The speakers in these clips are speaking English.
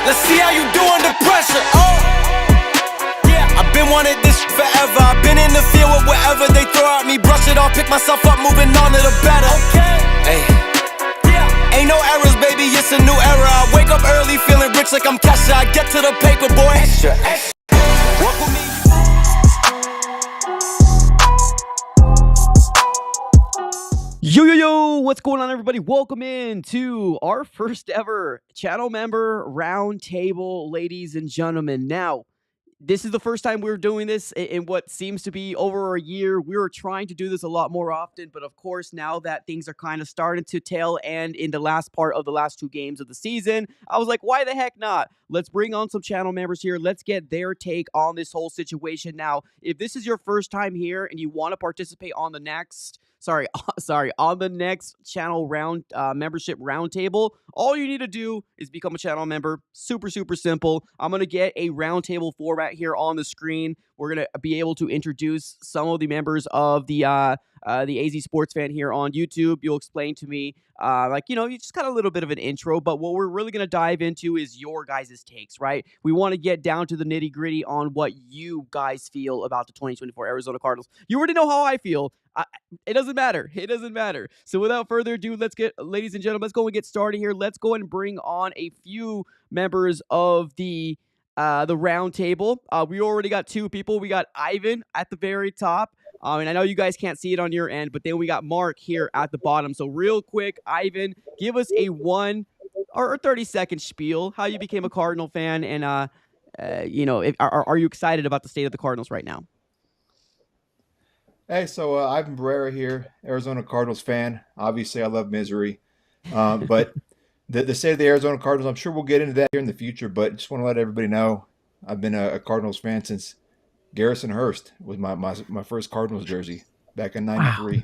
Let's see how you do under pressure. Oh, yeah, I've been wanting this forever. I've been in the field with whatever they throw at me. Brush it off, pick myself up, moving on to the better. Okay, hey, yeah, ain't no errors, baby, it's a new era. I wake up early, feeling rich like I'm Kesha. I get to the paper, boy. Extra, extra. Walk with me. Yo, what's going on, everybody? Welcome in to our first ever Channel Member Roundtable, ladies and gentlemen. Now, this is the first time we're doing this in what seems to be over a year. We were trying to do this a lot more often, but of course, now that things are kind of starting to tail end in the last part of the last two games of the season, I was like, why the heck not? Let's bring on some channel members here. Let's get their take on this whole situation. Now, if this is your first time here and you want to participate on the next on the next channel membership roundtable, all you need to do is become a channel member. Super simple. I'm gonna get a roundtable format here on the screen. We're gonna be able to introduce some of the members of the AZ Sports Fan here on YouTube. You'll explain to me, you just got a little bit of an intro, but what we're really going to dive into is your guys' takes, right? We want to get down to the nitty gritty on what you guys feel about the 2024 Arizona Cardinals. You already know how I feel. It doesn't matter. It doesn't matter. So without further ado, ladies and gentlemen, let's go and get started here. Let's go and bring on a few members of the round table. We already got two people. We got Ivan at the very top. And I know you guys can't see it on your end, but then we got Mark here at the bottom. So real quick, Ivan, give us a 1 or 30-second spiel, how you became a Cardinal fan, and are you excited about the state of the Cardinals right now? Hey, so Ivan Barrera here, Arizona Cardinals fan. Obviously, I love misery. But the state of the Arizona Cardinals, I'm sure we'll get into that here in the future, but just want to let everybody know I've been a Cardinals fan since Garrison Hurst was my first Cardinals jersey back in '93. Wow.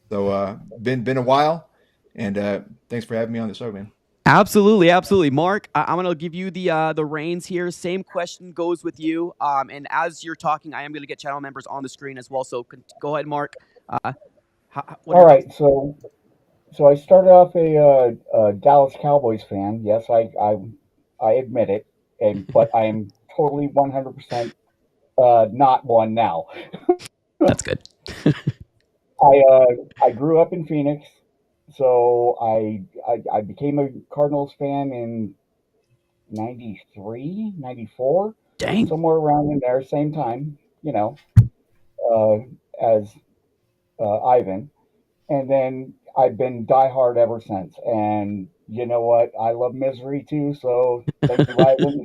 So been a while, and thanks for having me on the show, man. Absolutely. Mark, I'm going to give you the reins here. Same question goes with you. And as you're talking, I am going to get channel members on the screen as well. So go ahead, Mark. All right. So I started off a Dallas Cowboys fan. Yes, I admit it, but I am totally 100% not one now. That's good. I grew up in Phoenix. So I became a Cardinals fan in 93, 94. Dang. Somewhere around in there, same time, as Ivan. And then I've been diehard ever since. And you know what? I love misery too. So thank you, Ivan.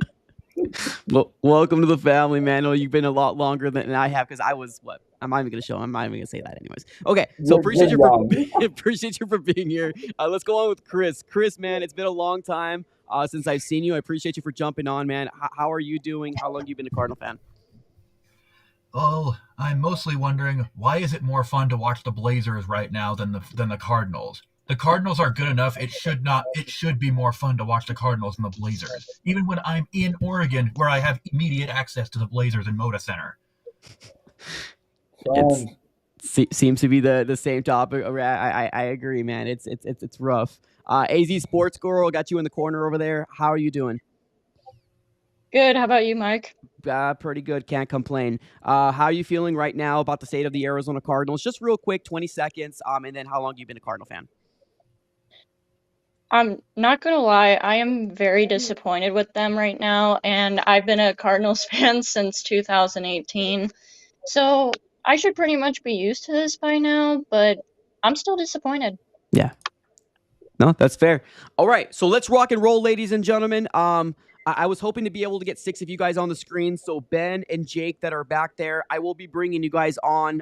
Well, welcome to the family, man. No, you've been a lot longer than I have because I was what? I'm not even gonna say that anyways. Okay, so appreciate you for being here. Let's go on with Chris. Chris, man, it's been a long time since I've seen you. I appreciate you for jumping on, man. How are you doing? How long have you been a Cardinal fan? Oh, I'm mostly wondering, why is it more fun to watch the Blazers right now than the Cardinals? The Cardinals are good enough. It should be more fun to watch the Cardinals than the Blazers. Even when I'm in Oregon, where I have immediate access to the Blazers and Moda Center. It seems to be the same topic. I agree, man. It's rough. AZ Sports Girl, got you in the corner over there. How are you doing? Good. How about you, Mike? Pretty good. Can't complain. How are you feeling right now about the state of the Arizona Cardinals? Just real quick, 20 seconds. And then how long have you been a Cardinal fan? I'm not going to lie. I am very disappointed with them right now. And I've been a Cardinals fan since 2018. So I should pretty much be used to this by now, but I'm still disappointed. Yeah. No, that's fair. All right. So let's rock and roll, ladies and gentlemen. I was hoping to be able to get 6 of you guys on the screen. So Ben and Jake that are back there, I will be bringing you guys on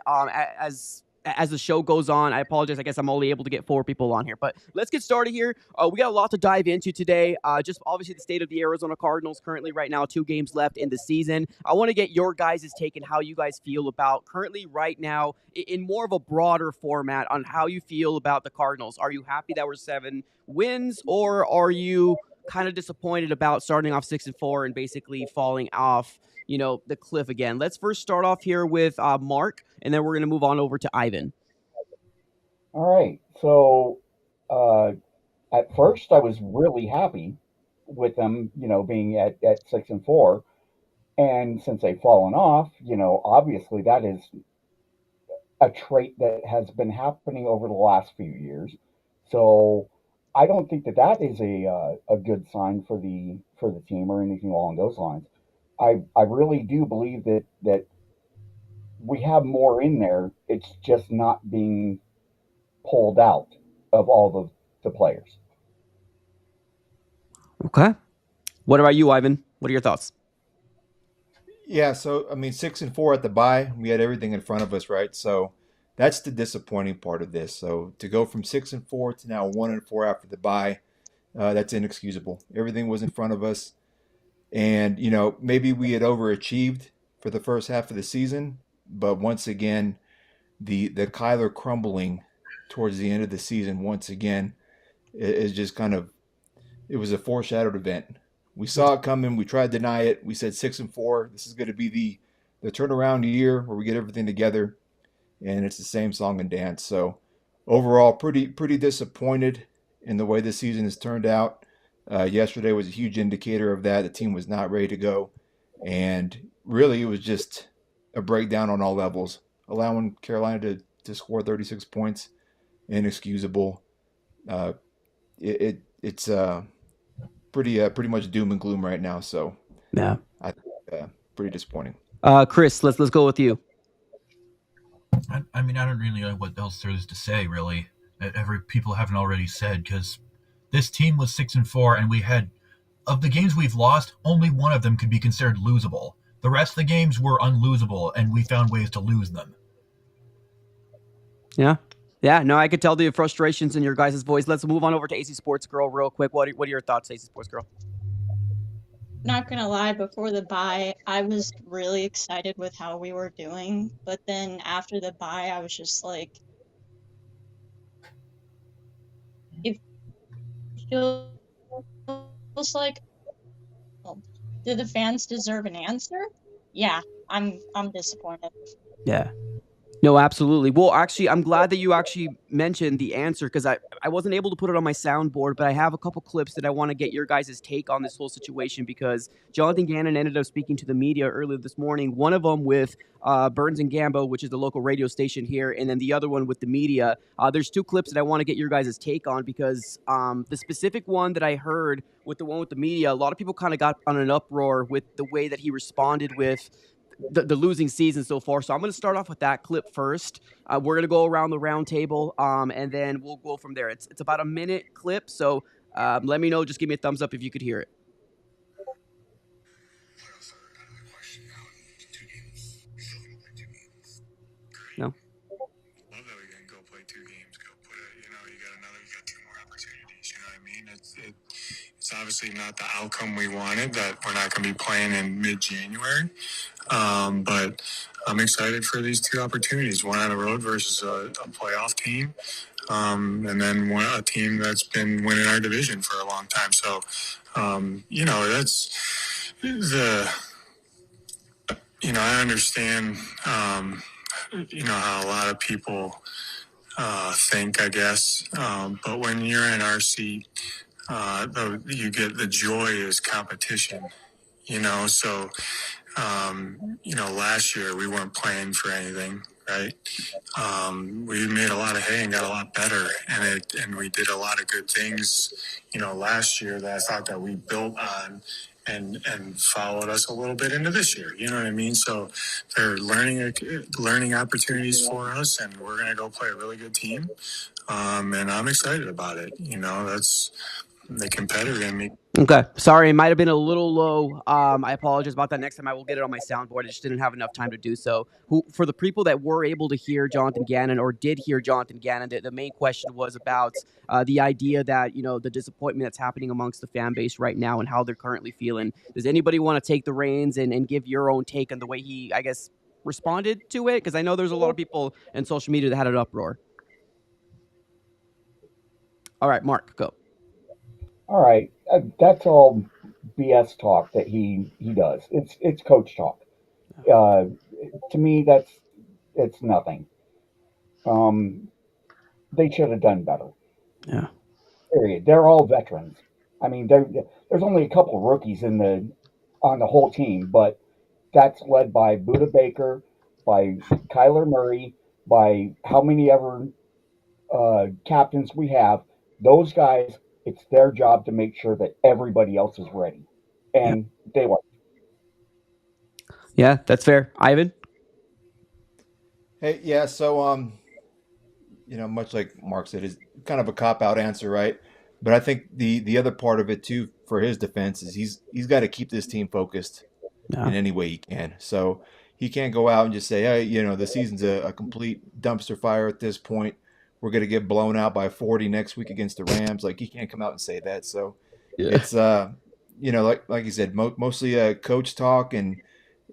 as the show goes on. I apologize. I guess I'm only able to get 4 people on here, but let's get started here. We got a lot to dive into today. Just obviously the state of the Arizona Cardinals currently right now, 2 games left in the season. I want to get your guys' take and how you guys feel about currently right now in more of a broader format on how you feel about the Cardinals. Are you happy that we're 7 wins, or are you kind of disappointed about starting off 6-4 and basically falling off, the cliff again? Let's first start off here with Mark, and then we're going to move on over to Ivan. All right. So at first I was really happy with them, being at 6-4. And since they've fallen off, obviously that is a trait that has been happening over the last few years. So I don't think that is a good sign for the team or anything along those lines. I really do believe that we have more in there. It's just not being pulled out of all the players. Okay. What about you, Ivan? What are your thoughts? Yeah, so I mean, 6-4 at the bye, we had everything in front of us, right? So that's the disappointing part of this. So to go from 6-4 to now 1-4 after the bye, that's inexcusable. Everything was in front of us, and maybe we had overachieved for the first half of the season, but once again, the Kyler crumbling towards the end of the season once again is just kind of, it was a foreshadowed event. We saw it coming. We tried to deny it. We said 6-4. This is going to be the turnaround year where we get everything together, and it's the same song and dance. So overall, pretty disappointed in the way this season has turned out. Yesterday was a huge indicator of that. The team was not ready to go, and really it was just a breakdown on all levels. Allowing Carolina to score 36 points, inexcusable. It's pretty much doom and gloom right now. So Yeah, I think pretty disappointing. Chris, let's go with you. I mean, I don't really know what else there is to say, really. People haven't already said, because this team was 6-4, and we had, of the games we've lost, only one of them could be considered losable. The rest of the games were unlosable, and we found ways to lose them. Yeah, no, I could tell the frustrations in your guys' voice. Let's move on over to AC Sports Girl real quick. What are your thoughts, AC Sports Girl? Not gonna lie, before the bye, I was really excited with how we were doing, but then after the bye, I was just like, it feels like, well, do the fans deserve an answer? Yeah, I'm disappointed. Yeah. No, absolutely. Well, actually, I'm glad that you actually mentioned the answer, because I wasn't able to put it on my soundboard, but I have a couple clips that I want to get your guys' take on this whole situation, because Jonathan Gannon ended up speaking to the media earlier this morning, one of them with Burns and Gambo, which is the local radio station here, and then the other one with the media. There's two clips that I want to get your guys' take on, because the specific one that I heard with the one with the media, a lot of people kind of got on an uproar with the way that he responded with the losing season so far. So I'm going to start off with that clip first. We're going to go around the round table, and then we'll go from there. It's about a minute clip, so let me know. Just give me a thumbs up if you could hear it. No? Love that we can go play 2 games. Go put it. You got 2 more opportunities. You know what I mean? It's obviously not the outcome we wanted. That we're not going to be playing in mid-January. But I'm excited for these 2 opportunities. One on the road versus a playoff team, and then a team that's been winning our division for a long time. So, that's the. I understand. How a lot of people think, I guess. But when you're in our seat, you get the joy is competition. So. Last year we weren't playing for anything, right? We made a lot of hay and got a lot better, and we did a lot of good things, last year that I thought that we built on and followed us a little bit into this year. You know what I mean? So they're learning opportunities for us, and we're gonna go play a really good team. And I'm excited about it. That's the competitor in me. Okay. Sorry, it might have been a little low. I apologize about that. Next time I will get it on my soundboard. I just didn't have enough time to do so. For the people that were able to hear Jonathan Gannon or did hear Jonathan Gannon, the main question was about the idea that, the disappointment that's happening amongst the fan base right now and how they're currently feeling. Does anybody want to take the reins and give your own take on the way he, I guess, responded to it? Because I know there's a lot of people in social media that had an uproar. All right, Mark, go. All right, that's all BS talk that he does. It's coach talk. To me, it's nothing. They should have done better. Yeah. Period. They're all veterans. I mean, there's only a couple of rookies on the whole team, but that's led by Buda Baker, by Kyler Murray, by how many ever captains we have. Those guys, it's their job to make sure that everybody else is ready, and they were. Yeah, that's fair. Ivan? Hey, yeah. So, much like Mark said, is kind of a cop out answer, right? But I think the other part of it too, for his defense, is he's got to keep this team focused in Yeah. any way he can. So he can't go out and just say, hey, the season's a complete dumpster fire at this point. We're going to get blown out by 40 next week against the Rams. Like, he can't come out and say that. So Yeah. it's like you said, mostly coach talk, and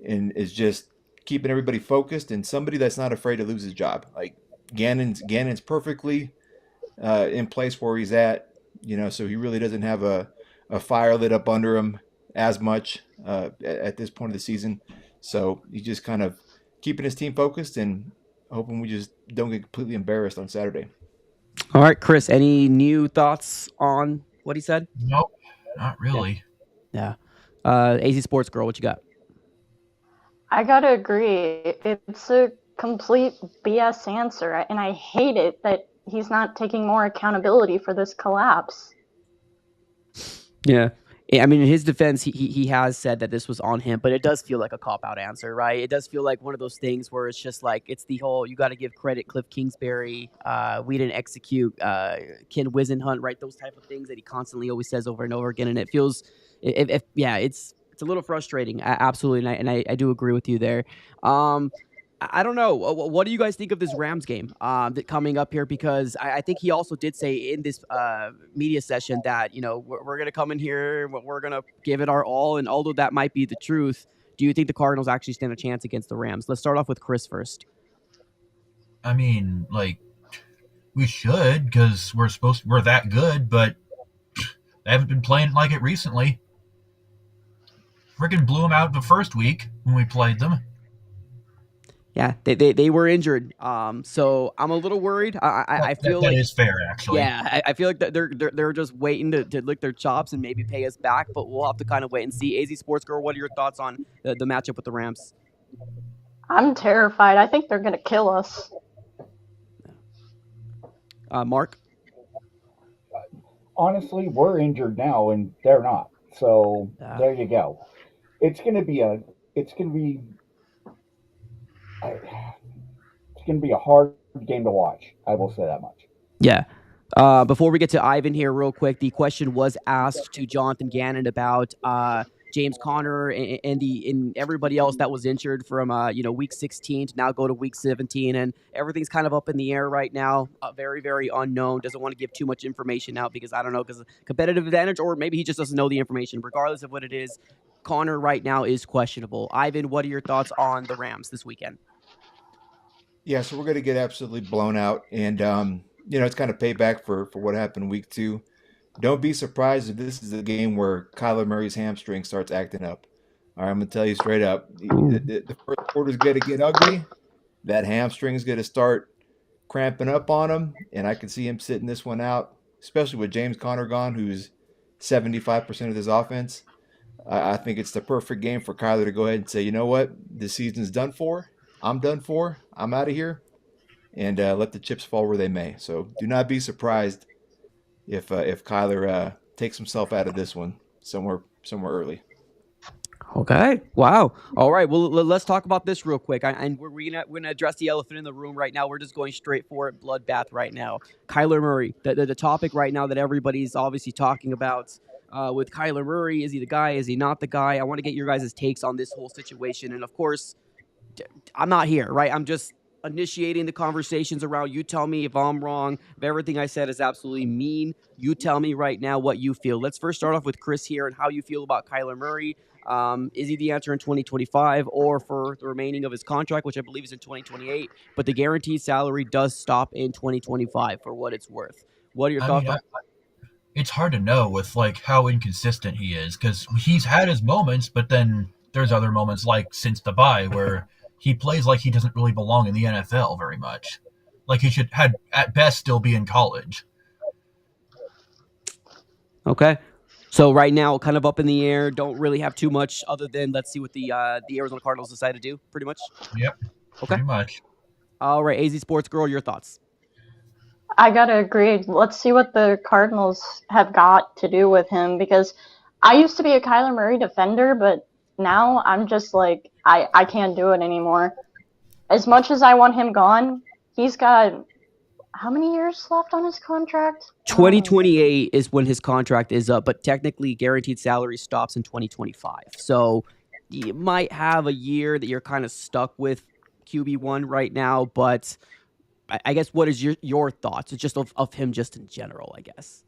is just keeping everybody focused, and somebody that's not afraid to lose his job. Like Gannon's perfectly in place where he's at, so he really doesn't have a fire lit up under him as much at this point of the season. So he's just kind of keeping his team focused and hoping we just don't get completely embarrassed on Saturday. All right, Chris, any new thoughts on what he said? Nope, not really. Yeah. AZ Sports Girl, what you got? I gotta agree. It's a complete BS answer, and I hate it that he's not taking more accountability for this collapse. Yeah. I mean, in his defense, he has said that this was on him, but it does feel like a cop-out answer, right? It does feel like one of those things where it's just like, it's the whole, you got to give credit Cliff Kingsbury, we didn't execute, Ken Wisenhunt, right? Those type of things that he constantly always says over and over again, and it feels, it's a little frustrating, absolutely, and I do agree with you there. I don't know. What do you guys think of this Rams game that coming up here? Because I think he also did say in this media session that, we're going to come in here, we're going to give it our all. And although that might be the truth, do you think the Cardinals actually stand a chance against the Rams? Let's start off with Chris first. I mean, like, we should, because we're that good, but they haven't been playing like it recently. Freaking blew them out the first week when we played them. Yeah, they were injured. So I'm a little worried. I feel that like is fair, actually. Yeah, I feel like that they're just waiting to lick their chops and maybe pay us back, but we'll have to kind of wait and see. AZ Sports Girl, what are your thoughts on the matchup with the Rams? I'm terrified. I think they're gonna kill us. Mark? Honestly, we're injured now, and they're not. So there you go. It's gonna be a hard game to watch. I will say that much. Yeah. Before we get to Ivan here real quick, the question was asked to Jonathan Gannon about James Conner and everybody else that was injured from week 16 to now go to week 17, and everything's kind of up in the air right now. Very, very unknown. Doesn't want to give too much information out because I don't know, because of competitive advantage, or maybe he just doesn't know the information. Regardless of what it is, Conner right now is questionable. Ivan, what are your thoughts on the Rams this weekend? Yeah, so we're going to get absolutely blown out, and it's kind of payback for what happened week 2. Don't be surprised if this is a game where Kyler Murray's hamstring starts acting up. All right, I'm going to tell you straight up. The first quarter's going to get ugly. That hamstring's going to start cramping up on him, and I can see him sitting this one out, especially with James Conner gone, who's 75% of this offense. I think it's the perfect game for Kyler to go ahead and say, you know what, this season's done for. I'm done for. I'm out of here, and let the chips fall where they may. So do not be surprised if Kyler takes himself out of this one somewhere early. Okay. Wow. All right. Well, let's talk about this real quick. And we're gonna address the elephant in the room right now. We're just going straight for it, bloodbath right now. Kyler Murray, the topic right now that everybody's obviously talking about. With Kyler Murray, is he the guy? Is he not the guy? I want to get your guys' takes on this whole situation. And of course, I'm not here, right? I'm just initiating the conversations around. You tell me if I'm wrong, if everything I said is absolutely mean. You tell me right now what you feel. Let's first start off with Chris here and how you feel about Kyler Murray. Is he the answer in 2025 or for the remaining of his contract, which I believe is in 2028? But the guaranteed salary does stop in 2025 for what it's worth. What are your thoughts? It's hard to know with like how inconsistent he is, because he's had his moments, but then there's other moments like since the bye where he plays like he doesn't really belong in the NFL very much. Like he should at best still be in college. Okay. So right now, kind of up in the air. Don't really have too much other than let's see what the Arizona Cardinals decide to do. Pretty much. Yep, Okay. pretty much. All right, AZ Sports Girl, your thoughts? I gotta agree. Let's see what the Cardinals have got to do with him, because I used to be a Kyler Murray defender, but now I'm just like, I can't do it anymore. As much as I want him gone, he's got how many years left on his contract? 2028 is when his contract is up, but technically guaranteed salary stops in 2025. So you might have a year that you're kind of stuck with QB1 right now, but I guess what is your thoughts just of him just in general, I guess?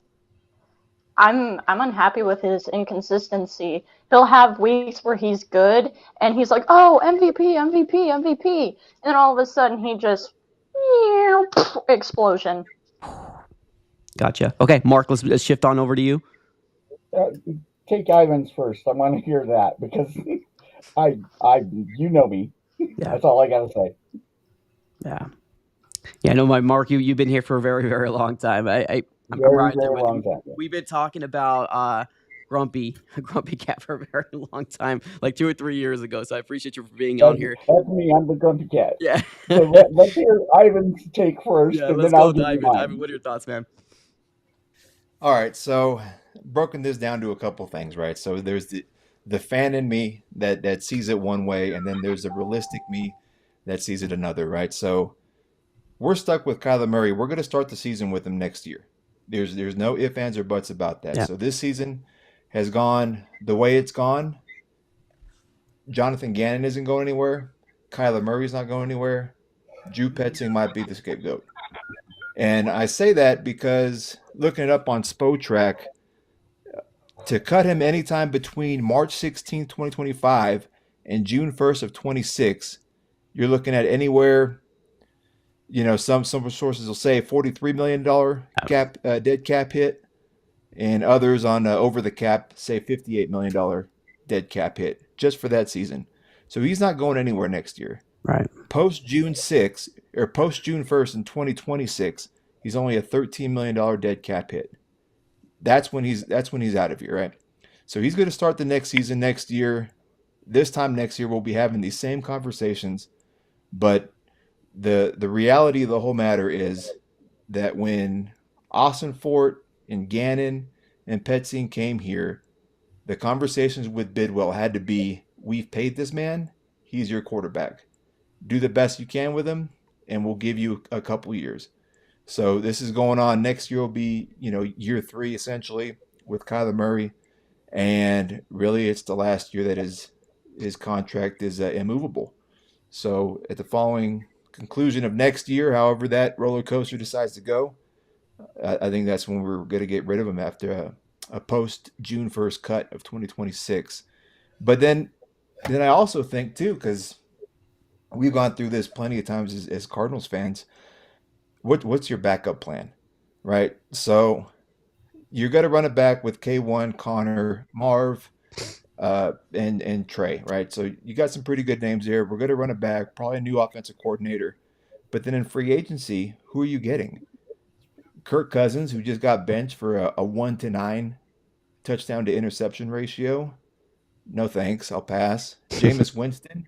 I'm unhappy with his inconsistency. He'll have weeks where he's good and he's like, "Oh, MVP, MVP, MVP." And then all of a sudden he just explosion. Gotcha. Okay, Mark, let's shift on over to you. Take Ivan's first. I want to hear that because you know me. Yeah. That's all I gotta say. Yeah, I know Mark, you've been here for a very, very long time. I'm right there with you. Time. We've been talking about Grumpy Cat for a very long time, like 2 or 3 years ago. So I appreciate you for being on here. That's me. I'm the Grumpy Cat. Yeah. So let's hear Ivan's take first, and then I'll give you mine. Ivan, what are your thoughts, man? All right, so broken this down to a couple things, right? So there's the fan in me that sees it one way, and then there's the realistic me that sees it another, right? So we're stuck with Kyler Murray. We're going to start the season with him next year. There's no ifs, ands, or buts about that. Yeah. So this season has gone the way it's gone. Jonathan Gannon isn't going anywhere. Kyler Murray's not going anywhere. Drew Petzing might be the scapegoat. And I say that because looking it up on Spotrac, to cut him anytime between March 16, 2025 and June 1st of 26, you're looking at anywhere, some sources will say $43 million dead cap hit, and others on over the cap say $58 million dead cap hit just for that season. So he's not going anywhere next year. Right. Post June 6th or post June 1st in 2026, he's only a $13 million dead cap hit. That's when he's out of here, right? So he's going to start the next season next year. This time next year, we'll be having these same conversations, but the reality of the whole matter is that when Austin Fort and Gannon and Petzing came here, the conversations with Bidwell had to be, we've paid this man, he's your quarterback. Do the best you can with him, and we'll give you a couple years. So this is going on. Next year will be, year 3 essentially with Kyler Murray, and really it's the last year that his contract is immovable. So at the following conclusion of next year, however that roller coaster decides to go, I think that's when we're going to get rid of him after a post June 1st cut of 2026. But then I also think too, because we've gone through this plenty of times as Cardinals fans, what's your backup plan, right? So you're going to run it back with K1, Connor, Marv, and Trey, right? So you got some pretty good names there. We're going to run it back, probably a new offensive coordinator. But then in free agency, who are you getting? Kirk Cousins, who just got benched for a 1-9 touchdown to interception ratio. No thanks, I'll pass. Jameis Winston,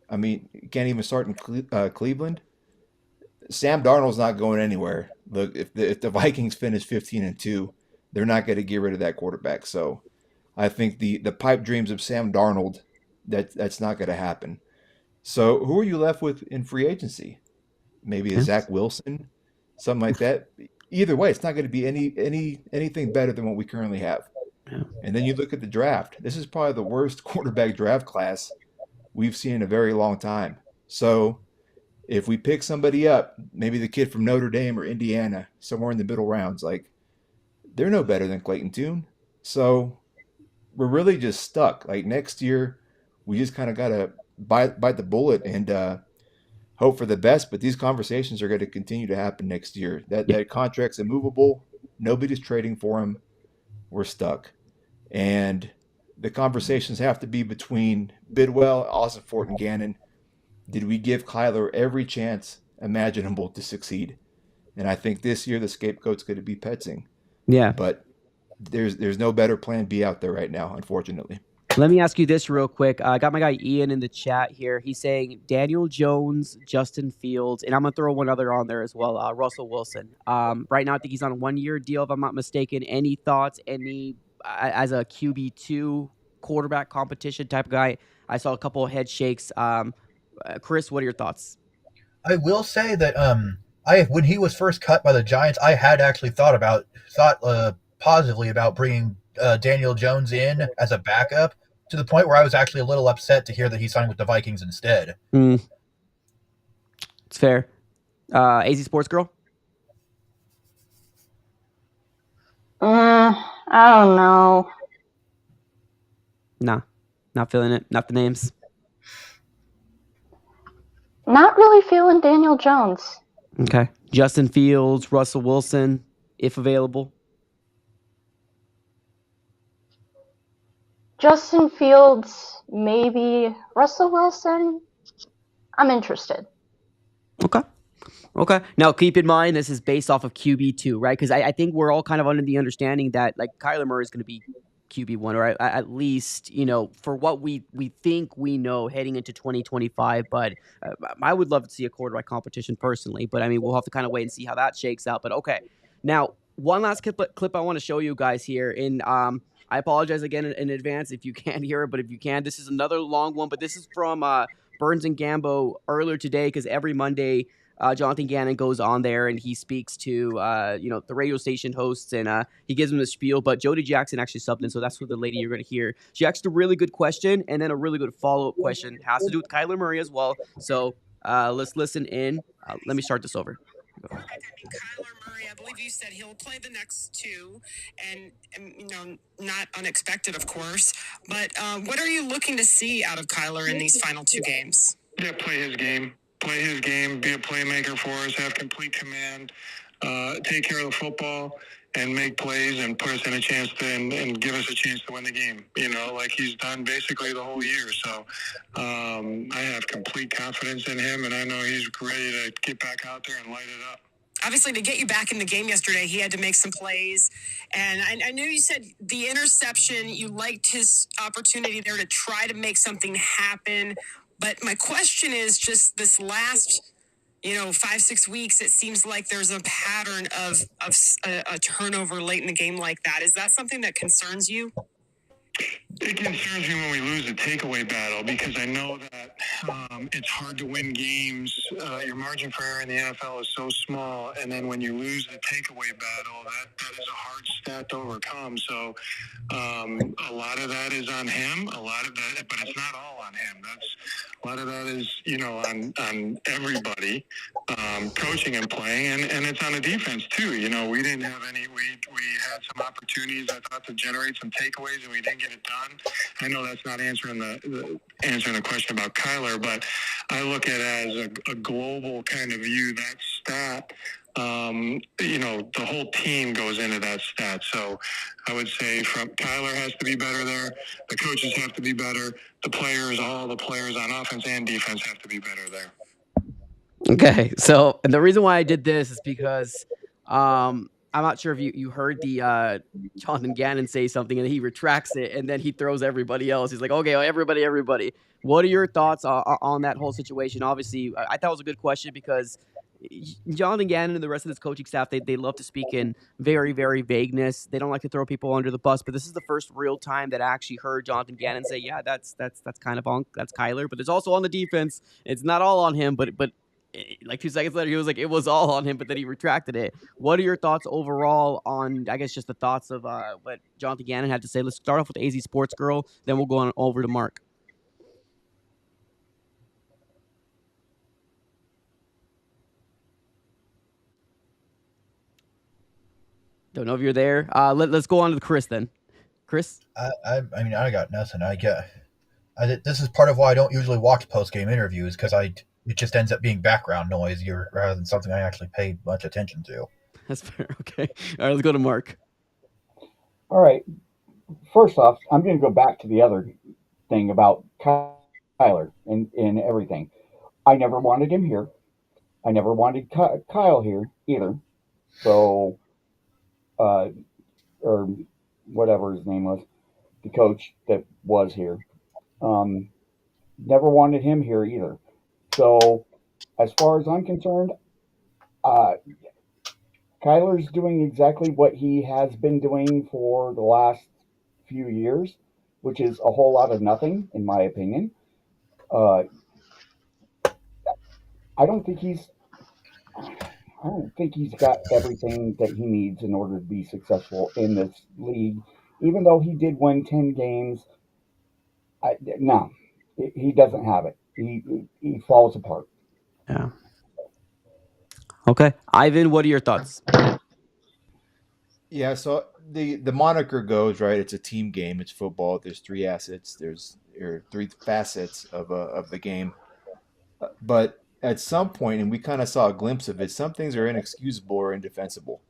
I mean, can't even start in Cleveland. Sam Darnold's not going anywhere. Look, if the Vikings finish 15-2, they're not going to get rid of that quarterback. So I think the pipe dreams of Sam Darnold, that's not going to happen. So who are you left with in free agency? Maybe a Zach Wilson, something like that. Either way, it's not going to be anything better than what we currently have. Yeah. And then you look at the draft. This is probably the worst quarterback draft class we've seen in a very long time. So if we pick somebody up, maybe the kid from Notre Dame or Indiana, somewhere in the middle rounds, like, they're no better than Clayton Tune. So we're really just stuck. Like, next year, we just kind of got to bite the bullet and hope for the best. But these conversations are going to continue to happen next year. That contract's immovable. Nobody's trading for him. We're stuck. And the conversations have to be between Bidwell, Austin Fort, and Gannon. Did we give Kyler every chance imaginable to succeed? And I think this year the scapegoat's going to be Petzing. Yeah. But there's no better plan B out there right now, unfortunately. Let me ask you this real quick. I got my guy Ian in the chat here. He's saying Daniel Jones, Justin Fields, and I'm going to throw one other on there as well, Russell Wilson. Right now, I think he's on a 1-year deal, if I'm not mistaken. Any thoughts, as a QB2 quarterback competition type of guy? I saw a couple of head shakes. Chris, what are your thoughts? I will say that when he was first cut by the Giants, I had actually thought positively about bringing Daniel Jones in as a backup, to the point where I was actually a little upset to hear that he signed with the Vikings instead. It's fair. AZ Sports Girl? I don't know. Nah, not feeling it. Not the names. Not really feeling Daniel Jones. Okay. Justin Fields, Russell Wilson, if available. Justin Fields, maybe. Russell Wilson, I'm interested. Okay. Now, keep in mind, this is based off of QB2, right? Because I think we're all kind of under the understanding that, like, Kyler Murray is going to be QB1, or at least, for what we think we know heading into 2025. But I would love to see a quarterback competition personally. But, I mean, we'll have to kind of wait and see how that shakes out. But, okay. Now, one last clip I want to show you guys here. I apologize again in advance if you can't hear it, but if you can, this is another long one. But this is from Burns and Gambo earlier today, because every Monday – Jonathan Gannon goes on there and he speaks to the radio station hosts, and he gives them the spiel. But Jody Jackson actually subbed in, so that's what the lady you're going to hear. She asked a really good question, and then a really good follow-up question. Has to do with Kyler Murray as well. So let's listen in. Let me start this over. Kyler Murray, I believe you said he'll play the next two, and not unexpected, of course. But what are you looking to see out of Kyler in these final two games? Yeah, play his game, be a playmaker for us, have complete command, take care of the football, and make plays and put us in a chance to and give us a chance to win the game. Like he's done basically the whole year. So I have complete confidence in him, and I know he's ready to get back out there and light it up. Obviously, to get you back in the game yesterday, he had to make some plays. And I knew you said the interception, you liked his opportunity there to try to make something happen. But my question is just this last, 5-6 weeks, it seems like there's a pattern of a turnover late in the game like that. Is that something that concerns you? It concerns me when we lose the takeaway battle, because I know that it's hard to win games. Your margin for error in the NFL is so small, and then when you lose the takeaway battle, that is a hard stat to overcome. So a lot of that is on him, a lot of that, but it's not all on him. A lot of that is, on everybody, coaching and playing, and it's on the defense too. We didn't have any. We had some opportunities, I thought, to generate some takeaways, and we didn't get it done. I know that's not answering the question about Kyler, but I look at it as a global kind of view. That stat, the whole team goes into that stat. So I would say Kyler has to be better there. The coaches have to be better. All the players on offense and defense have to be better there. Okay, so and the reason why I did this is because I'm not sure if you heard the Jonathan Gannon say something and he retracts it and then he throws everybody else. He's like, okay, everybody. What are your thoughts on that whole situation? Obviously, I thought it was a good question because Jonathan Gannon and the rest of this coaching staff, they love to speak in very, very vagueness. They don't like to throw people under the bus, but this is the first real time that I actually heard Jonathan Gannon say, yeah, that's kind of on, that's Kyler, but it's also on the defense. It's not all on him, but like 2 seconds later, he was like, it was all on him, but then he retracted it. What are your thoughts overall on, I guess, just the thoughts of what Jonathan Gannon had to say? Let's start off with AZ Sports Girl, then we'll go on over to Mark. Don't know if you're there. Let's go on to Chris then. Chris? I mean, I got nothing. This is part of why I don't usually watch post-game interviews, because it just ends up being background noise rather than something I actually pay much attention to. That's fair. Okay. All right, let's go to Mark. All right. First off, I'm going to go back to the other thing about Kyler and everything. I never wanted him here. I never wanted Kyle here either. So, or whatever his name was, the coach that was here. Never wanted him here either. So, as far as I'm concerned, uh, Kyler's doing exactly what he has been doing for the last few years, which is a whole lot of nothing, in my opinion. Uh, I don't think he's I don't think he's got everything that he needs in order to be successful in this league. Even though he did win 10 games, no, he doesn't have it. He falls apart. Yeah. Okay, Ivan, what are your thoughts? Yeah, so the moniker goes right. It's a team game. It's football. There's three assets. There's three facets of the game. But at some point, and we kind of saw a glimpse of it, some things are inexcusable or indefensible.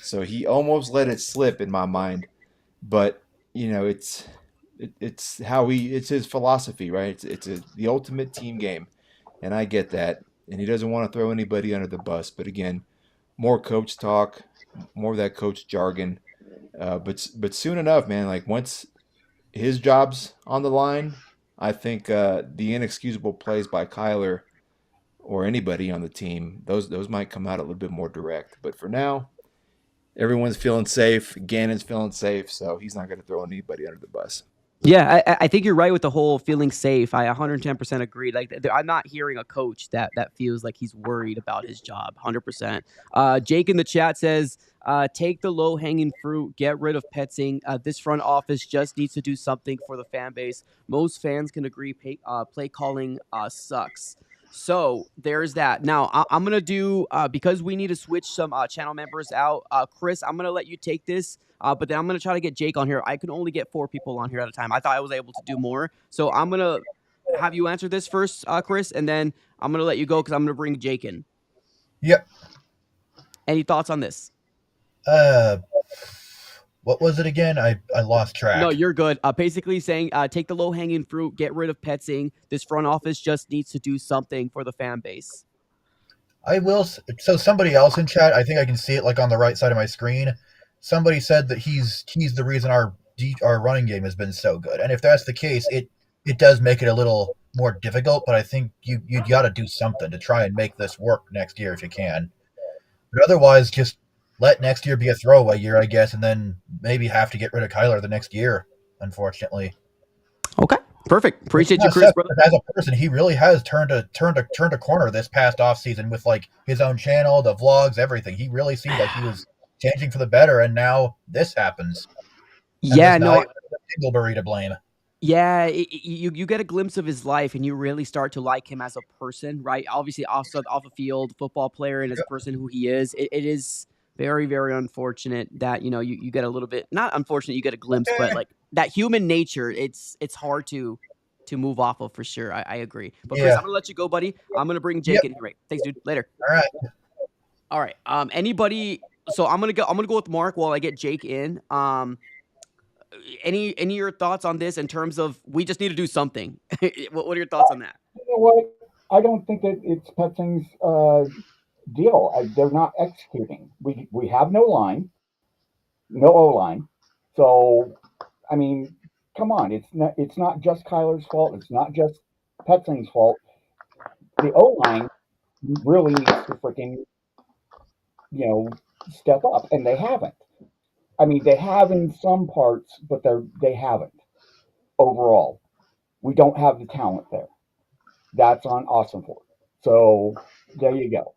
So he almost let it slip in my mind. But it's how it's his philosophy, right? The ultimate team game, and I get that. And he doesn't want to throw anybody under the bus. But again, more coach talk, more of that coach jargon. But soon enough, man, like once his job's on the line, I think the inexcusable plays by Kyler or anybody on the team, those might come out a little bit more direct. But for now, everyone's feeling safe. Gannon's feeling safe, so he's not going to throw anybody under the bus. Yeah, I think you're right with the whole feeling safe. I 110% agree. Like, I'm not hearing a coach that feels like he's worried about his job. 100%. Jake in the chat says, take the low hanging fruit, get rid of Petzing. This front office just needs to do something for the fan base. Most fans can agree play calling sucks. So there's that. Now I'm gonna do because we need to switch some channel members out. Chris, I'm gonna let you take this. But then I'm going to try to get Jake on here. I can only get 4 people on here at a time. I thought I was able to do more. So I'm going to have you answer this first, Chris, and then I'm going to let you go because I'm going to bring Jake in. Yep. Any thoughts on this? What was it again? I lost track. No, you're good. Basically saying take the low-hanging fruit, get rid of Petzing. This front office just needs to do something for the fan base. I will. So somebody else in chat, I think I can see it like on the right side of my screen. Somebody said that he's the reason our running game has been so good, and if that's the case, it does make it a little more difficult. But I think you got to do something to try and make this work next year if you can. But otherwise, just let next year be a throwaway year, I guess, and then maybe have to get rid of Kyler the next year. Unfortunately. Okay, perfect. Appreciate you, Chris. Brother. As a person, he really has turned a corner this past offseason with like his own channel, the vlogs, everything. He really seemed like he was changing for the better, and now this happens. Yeah, no, Dingleberry to blame. Yeah, you get a glimpse of his life, and you really start to like him as a person, right? Obviously, off the field, football player, and as a person who he is, it is very, very unfortunate that you get a little bit, not unfortunate, you get a glimpse, but like that human nature, it's hard to move off of for sure. I agree. But Chris, I'm gonna let you go, buddy. I'm gonna bring Jake in here. Right. Thanks, dude. Later. All right. Anybody? So I'm gonna go with Mark while I get Jake in. Any of your thoughts on this in terms of we just need to do something? What are your thoughts on that? You know what? I don't think that it's Petzing's deal. They're not executing. We have no line, no O line. So, I mean, come on. It's not just Kyler's fault. It's not just Petzing's fault. The O line really needs to freaking step up, and they haven't. I mean, they have in some parts, but they haven't overall. We don't have the talent there. That's on Awesomeforth. So there you go.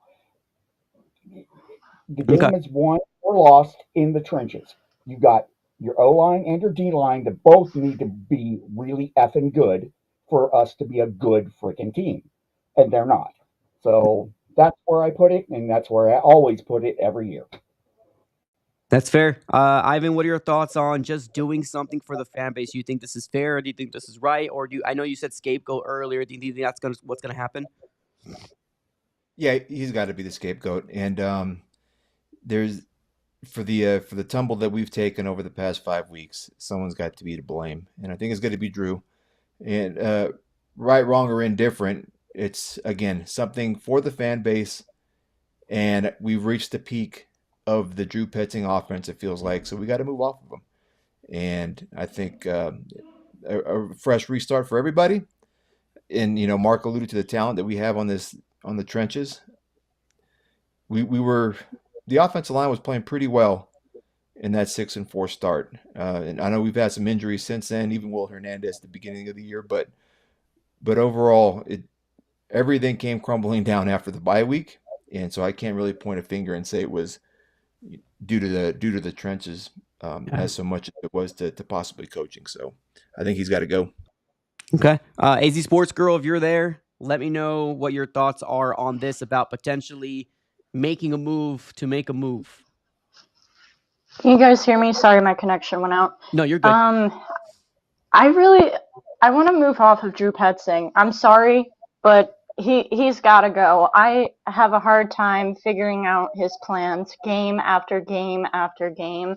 The game is won or lost in the trenches. You got your O line and your D line that both need to be really effing good for us to be a good freaking team, and they're not. So that's where I put it, and that's where I always put it every year. That's fair. Ivan, what are your thoughts on just doing something for the fan base? Do you think this is fair? Do you think this is right? Or I know you said scapegoat earlier. Do you think that's what's going to happen? Yeah, he's got to be the scapegoat. And there's for the tumble that we've taken over the past 5 weeks, someone's got to be to blame. And I think it's going to be Drew. And right, wrong, or indifferent, it's, again, something for the fan base. And we've reached the peak of the Drew Petzing offense, it feels like. So we got to move off of him. and I think a fresh restart for everybody. And Mark alluded to the talent that we have on the trenches. We were the offensive line was playing pretty well in that 6-4 start, and I know we've had some injuries since then, even Will Hernandez at the beginning of the year, but overall, everything came crumbling down after the bye week, and so I can't really point a finger and say it was due to the trenches as so much as it was to possibly coaching. So I think he's got to go. Okay. AZ Sports Girl, if you're there, let me know what your thoughts are on this about potentially making a move to make a move. Can you guys hear me? Sorry, my connection went out. No, you're good. I want to move off of Drew Petzing. I'm sorry, but he's got to go. I have a hard time figuring out his plans game after game after game,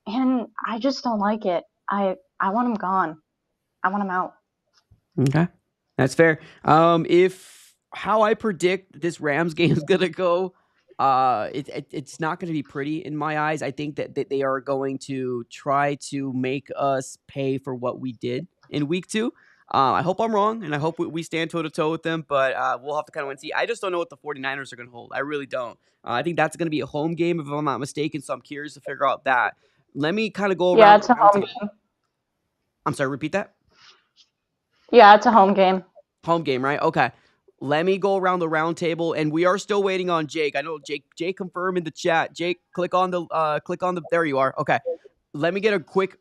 and I just don't like it. I want him gone. I want him out. Okay, that's fair. If how I predict this Rams game is gonna go, it's not gonna be pretty in my eyes. I think that they are going to try to make us pay for what we did in week 2. I hope I'm wrong, and I hope we stand toe-to-toe with them, but we'll have to kind of wait and see. I just don't know what the 49ers are going to hold. I really don't. I think that's going to be a home game, if I'm not mistaken, so I'm curious to figure out that. Let me kind of go around. Yeah, it's a home game. I'm sorry, repeat that? Yeah, it's a home game. Home game, right? Okay. Let me go around the round table, and we are still waiting on Jake. I know Jake confirmed in the chat. Jake, click on the there you are. Okay. Let me get a quick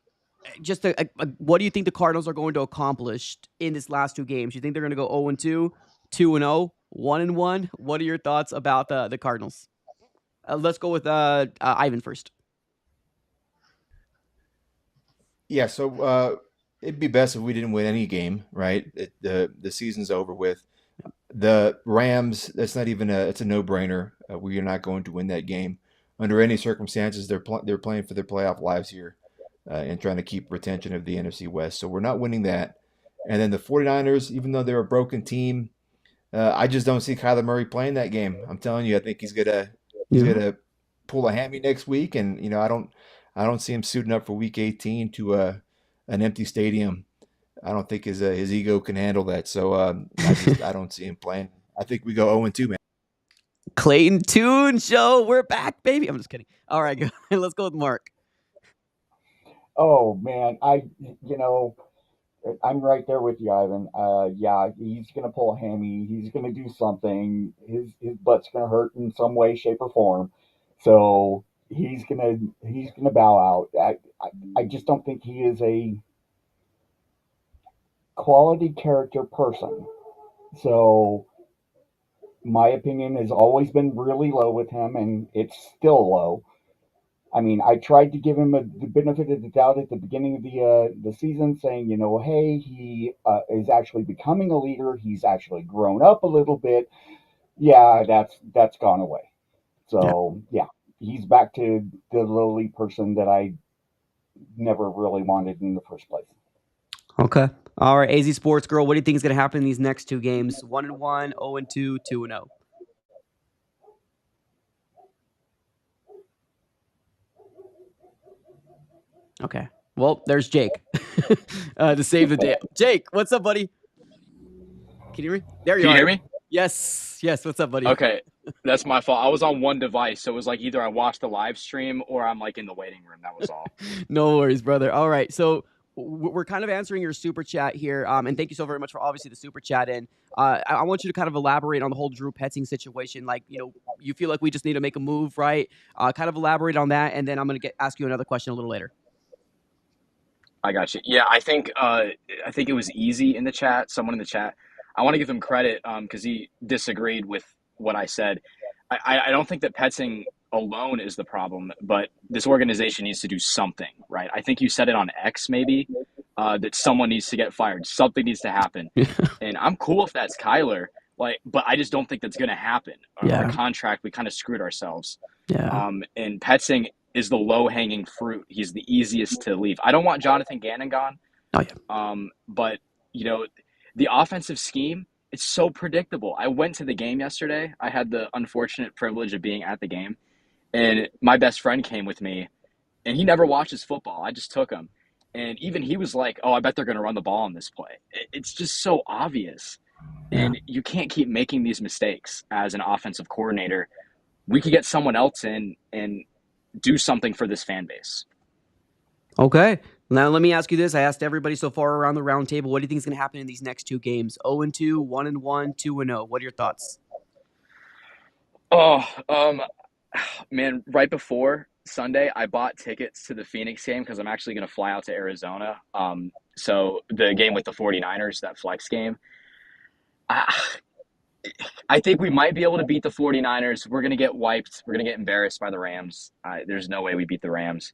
what do you think the Cardinals are going to accomplish in this last 2 games? You think they're going to go 0-2, 2-0, 1-1? What are your thoughts about the Cardinals? Let's go with Ivan first. Yeah, so it'd be best if we didn't win any game, right? The season's over with. The Rams, that's not even it's a no-brainer. We are not going to win that game under any circumstances. They're playing for their playoff lives here. And trying to keep retention of the NFC West. So we're not winning that. And then the 49ers, even though they're a broken team, I just don't see Kyler Murray playing that game. I'm telling you, I think he's gonna pull a hammy next week, and I don't see him suiting up for Week 18 to an empty stadium. I don't think his ego can handle that. So I don't see him playing. I think we go 0-2, man. Clayton Tune Show, we're back, baby. I'm just kidding. All right, let's go with Mark. Oh man, I'm right there with you, Ivan. Yeah, he's gonna pull a hammy. He's gonna do something. His butt's gonna hurt in some way, shape, or form. So he's gonna bow out. I just don't think he is a quality character person. So my opinion has always been really low with him, and it's still low. I mean, I tried to give him the benefit of the doubt at the beginning of the season, saying, hey, he is actually becoming a leader. He's actually grown up a little bit. Yeah, that's gone away. So yeah, he's back to the lowly person that I never really wanted in the first place. Okay. All right, AZ Sports Girl, what do you think is going to happen in these next 2 games? 1-1, 0-2, 2-0. Okay. Well, there's Jake to save the day. Jake, what's up, buddy? Can you hear me? There you are. Can you hear me? Yes. What's up, buddy? Okay. That's my fault. I was on one device, so it was like either I watched the live stream or I'm like in the waiting room. That was all. No worries, brother. All right. So we're kind of answering your super chat here. And thank you so very much for obviously the super chat in. I want you to kind of elaborate on the whole Drew Petzing situation. Like, you feel like we just need to make a move, right? Kind of elaborate on that. And then I'm going to ask you another question a little later. I got you. Yeah, I think it was easy in the chat. Someone in the chat. I want to give him credit because he disagreed with what I said. I don't think that Petzing alone is the problem, but this organization needs to do something, right? I think you said it on X maybe that someone needs to get fired. Something needs to happen, and I'm cool if that's Kyler. But I just don't think that's going to happen. Our contract, we kind of screwed ourselves. Yeah. And Petzing is the low-hanging fruit. He's the easiest to leave. I don't want Jonathan Gannon gone. Oh, yeah. But, the offensive scheme, it's so predictable. I went to the game yesterday. I had the unfortunate privilege of being at the game. And my best friend came with me, and he never watches football. I just took him. And even he was like, "Oh, I bet they're going to run the ball on this play." It's just so obvious. And you can't keep making these mistakes as an offensive coordinator. We could get someone else in and do something for this fan base. Okay. Now let me ask you this. I asked everybody so far around the round table, what do you think is going to happen in these next 2 games? 0-2, 1-1, 2-0. What are your thoughts? Oh, man, right before Sunday, I bought tickets to the Phoenix game because I'm actually going to fly out to Arizona. So the game with the 49ers, that flex game. I think we might be able to beat the 49ers. We're going to get wiped. We're going to get embarrassed by the Rams. There's no way we beat the Rams.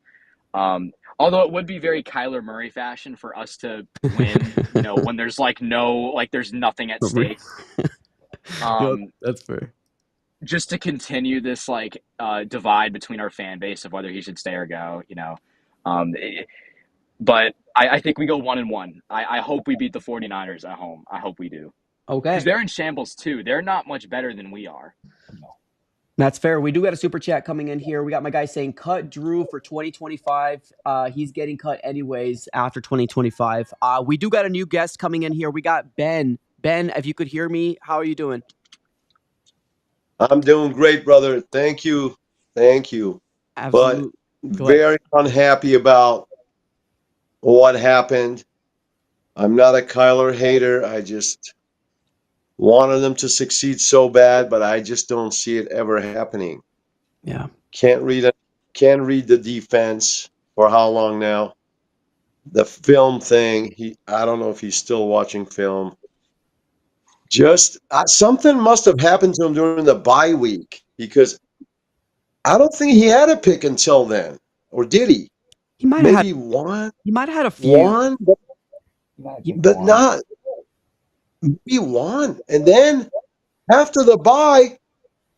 Although it would be very Kyler Murray fashion for us to win, when there's there's nothing at stake. That's fair. Just to continue this divide between our fan base of whether he should stay or go, but I think we go 1-1. I hope we beat the 49ers at home. I hope we do. Okay. Because they're in shambles too. They're not much better than we are. That's fair. We do got a super chat coming in here. We got my guy saying cut Drew for 2025. He's getting cut anyways after 2025. We do got a new guest coming in here. We got Ben. Ben, if you could hear me, how are you doing? I'm doing great, brother. Thank you. Absolutely. But very unhappy about what happened. I'm not a Kyler hater. I just wanted them to succeed so bad, but I just don't see it ever happening. Yeah. Can't read the defense for how long now. The film thing, I don't know if he's still watching film. Just something must have happened to him during the bye week because I don't think he had a pick until then, or did he? He might Maybe have one. He might have had a few. One, but not maybe one. And then after the bye,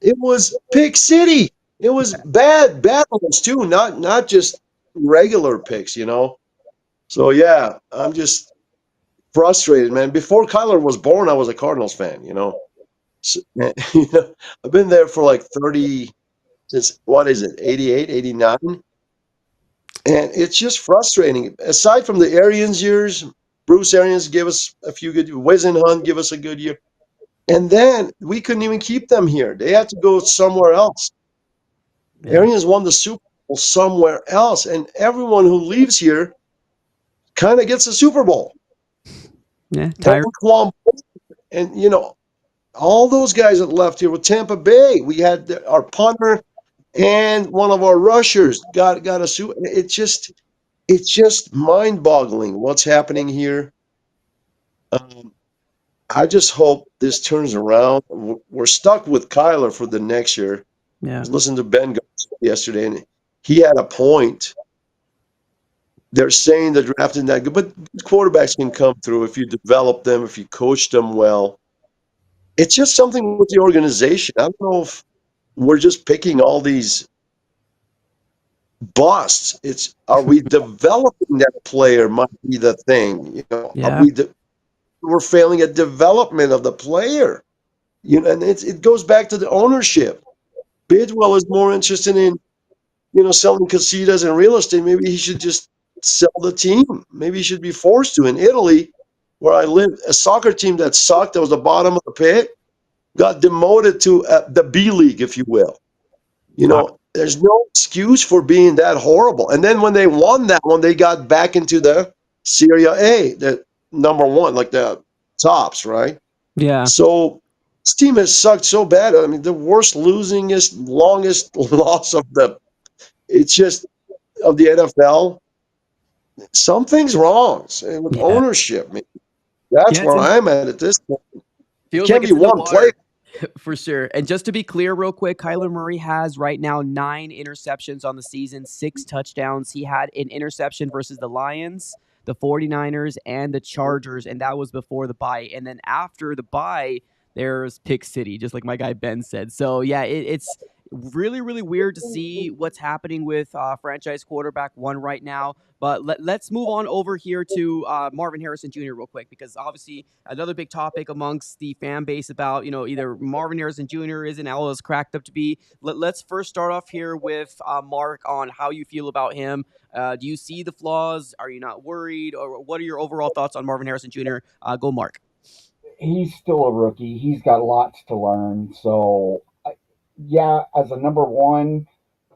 it was pick city. It was bad ones too, not just regular picks, So yeah, I'm just frustrated, man. Before Kyler was born, I was a Cardinals fan, So, I've been there for like 30 since 88, 89. And it's just frustrating. Aside from the Arians years, Bruce Arians gave us a few good years. Wisenhunt gave us a good year. And then we couldn't even keep them here. They had to go somewhere else. Yeah. Arians won the Super Bowl somewhere else. And everyone who leaves here kind of gets a Super Bowl. Yeah, and all those guys that left here with Tampa Bay, we had our punter and one of our rushers got a Super. It's just mind-boggling what's happening here. I just hope this turns around. We're stuck with Kyler for the next year. Yeah. I was listening to Ben yesterday, and he had a point. They're saying the draft isn't that good, but quarterbacks can come through if you develop them, if you coach them well. It's just something with the organization. I don't know if we're just picking all these busts. Are we developing that player might be the thing. Yeah. We're failing at development of the player. And it goes back to the ownership. Bidwell is more interested in, selling casitas and real estate. Maybe he should just sell the team. Maybe he should be forced to. In Italy, where I live, a soccer team that sucked, that was the bottom of the pit, got demoted to the B League, if you will. There's no excuse for being that horrible. And then when they won that one, they got back into the Serie A, the number one, like the tops, right? Yeah. So this team has sucked so bad. I mean, the worst longest loss of the NFL. Something's wrong with ownership. That's where I'm at this point. Feels can't like be one player. For sure. And just to be clear real quick, Kyler Murray has right now 9 interceptions on the season, 6 touchdowns. He had an interception versus the Lions, the 49ers, and the Chargers, and that was before the bye. And then after the bye, there's pick city, just like my guy Ben said. So yeah, it's Really, really weird to see what's happening with franchise quarterback one right now. But let's move on over here to Marvin Harrison Jr. real quick, because obviously another big topic amongst the fan base about, either Marvin Harrison Jr. isn't all as cracked up to be. Let's first start off here with Mark on how you feel about him. Do you see the flaws? Are you not worried? Or what are your overall thoughts on Marvin Harrison Jr.? Go, Mark. He's still a rookie. He's got lots to learn. So, yeah, as a number one,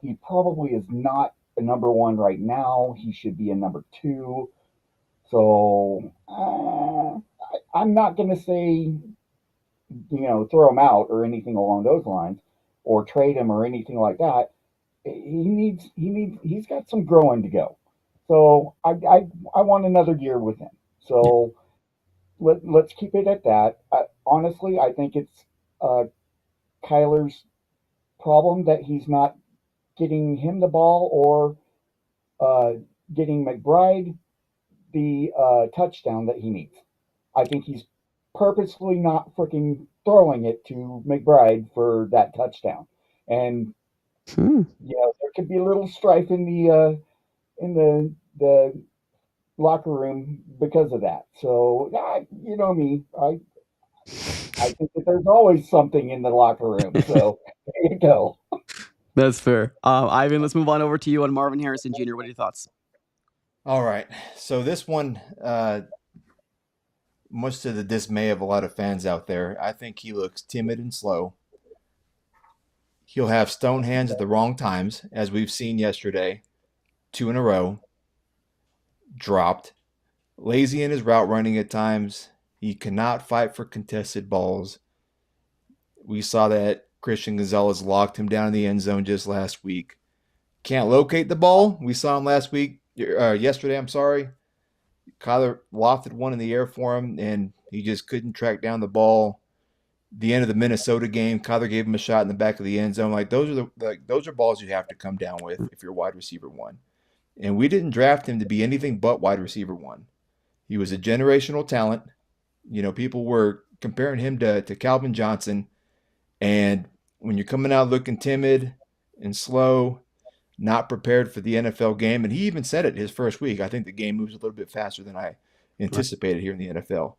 he probably is not a number one right now. He should be a number two. So, I'm not going to say, throw him out or anything along those lines, or trade him or anything like that. He's got some growing to go. So I want another year with him. So let's keep it at that. Honestly, I think it's Kyler's problem that he's not getting him the ball, or getting McBride the touchdown that he needs. I think he's purposefully not freaking throwing it to McBride for that touchdown. And there could be a little strife in the locker room because of that. So, you know me, I think that there's always something in the locker room. So there you go. That's fair. Ivan, let's move on over to you on Marvin Harrison Jr. What are your thoughts? All right. So this one, much to the dismay of a lot of fans out there, I think he looks timid and slow. He'll have stone hands at the wrong times, as we've seen yesterday, 2 in a row, dropped. Lazy in his route running at times. He cannot fight for contested balls. We saw that Christian Gonzalez locked him down in the end zone just last week. Can't locate the ball. We saw him yesterday. Kyler lofted one in the air for him, and he just couldn't track down the ball. The end of the Minnesota game, Kyler gave him a shot in the back of the end zone. Those are balls you have to come down with if you're wide receiver one. And we didn't draft him to be anything but wide receiver one. He was a generational talent. People were comparing him to Calvin Johnson. And when you're coming out looking timid and slow, not prepared for the NFL game, and he even said it his first week, I think the game moves a little bit faster than I anticipated here in the NFL.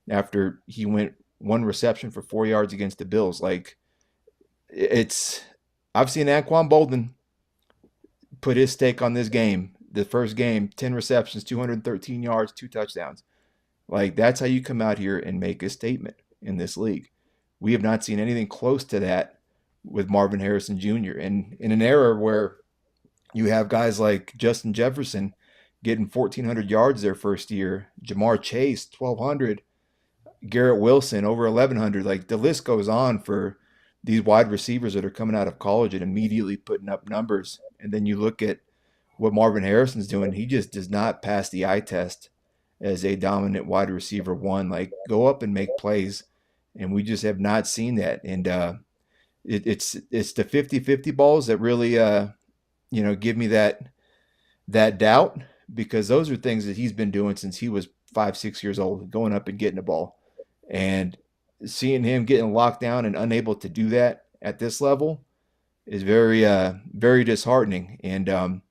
After he went one reception for 4 yards against the Bills. I've seen Anquan Bolden put his stake on this game. The first game, 10 receptions, 213 yards, 2 touchdowns. That's how you come out here and make a statement in this league. We have not seen anything close to that with Marvin Harrison Jr. And in an era where you have guys like Justin Jefferson getting 1,400 yards their first year, Jamar Chase, 1,200, Garrett Wilson, over 1,100. The list goes on for these wide receivers that are coming out of college and immediately putting up numbers. And then you look at what Marvin Harrison's doing. He just does not pass the eye test as a dominant wide receiver one. Go up and make plays. And we just have not seen that. And it's the 50-50 balls that really give me that doubt, because those are things that he's been doing since he was 5-6 years old, going up and getting the ball. And seeing him getting locked down and unable to do that at this level is very, very disheartening. And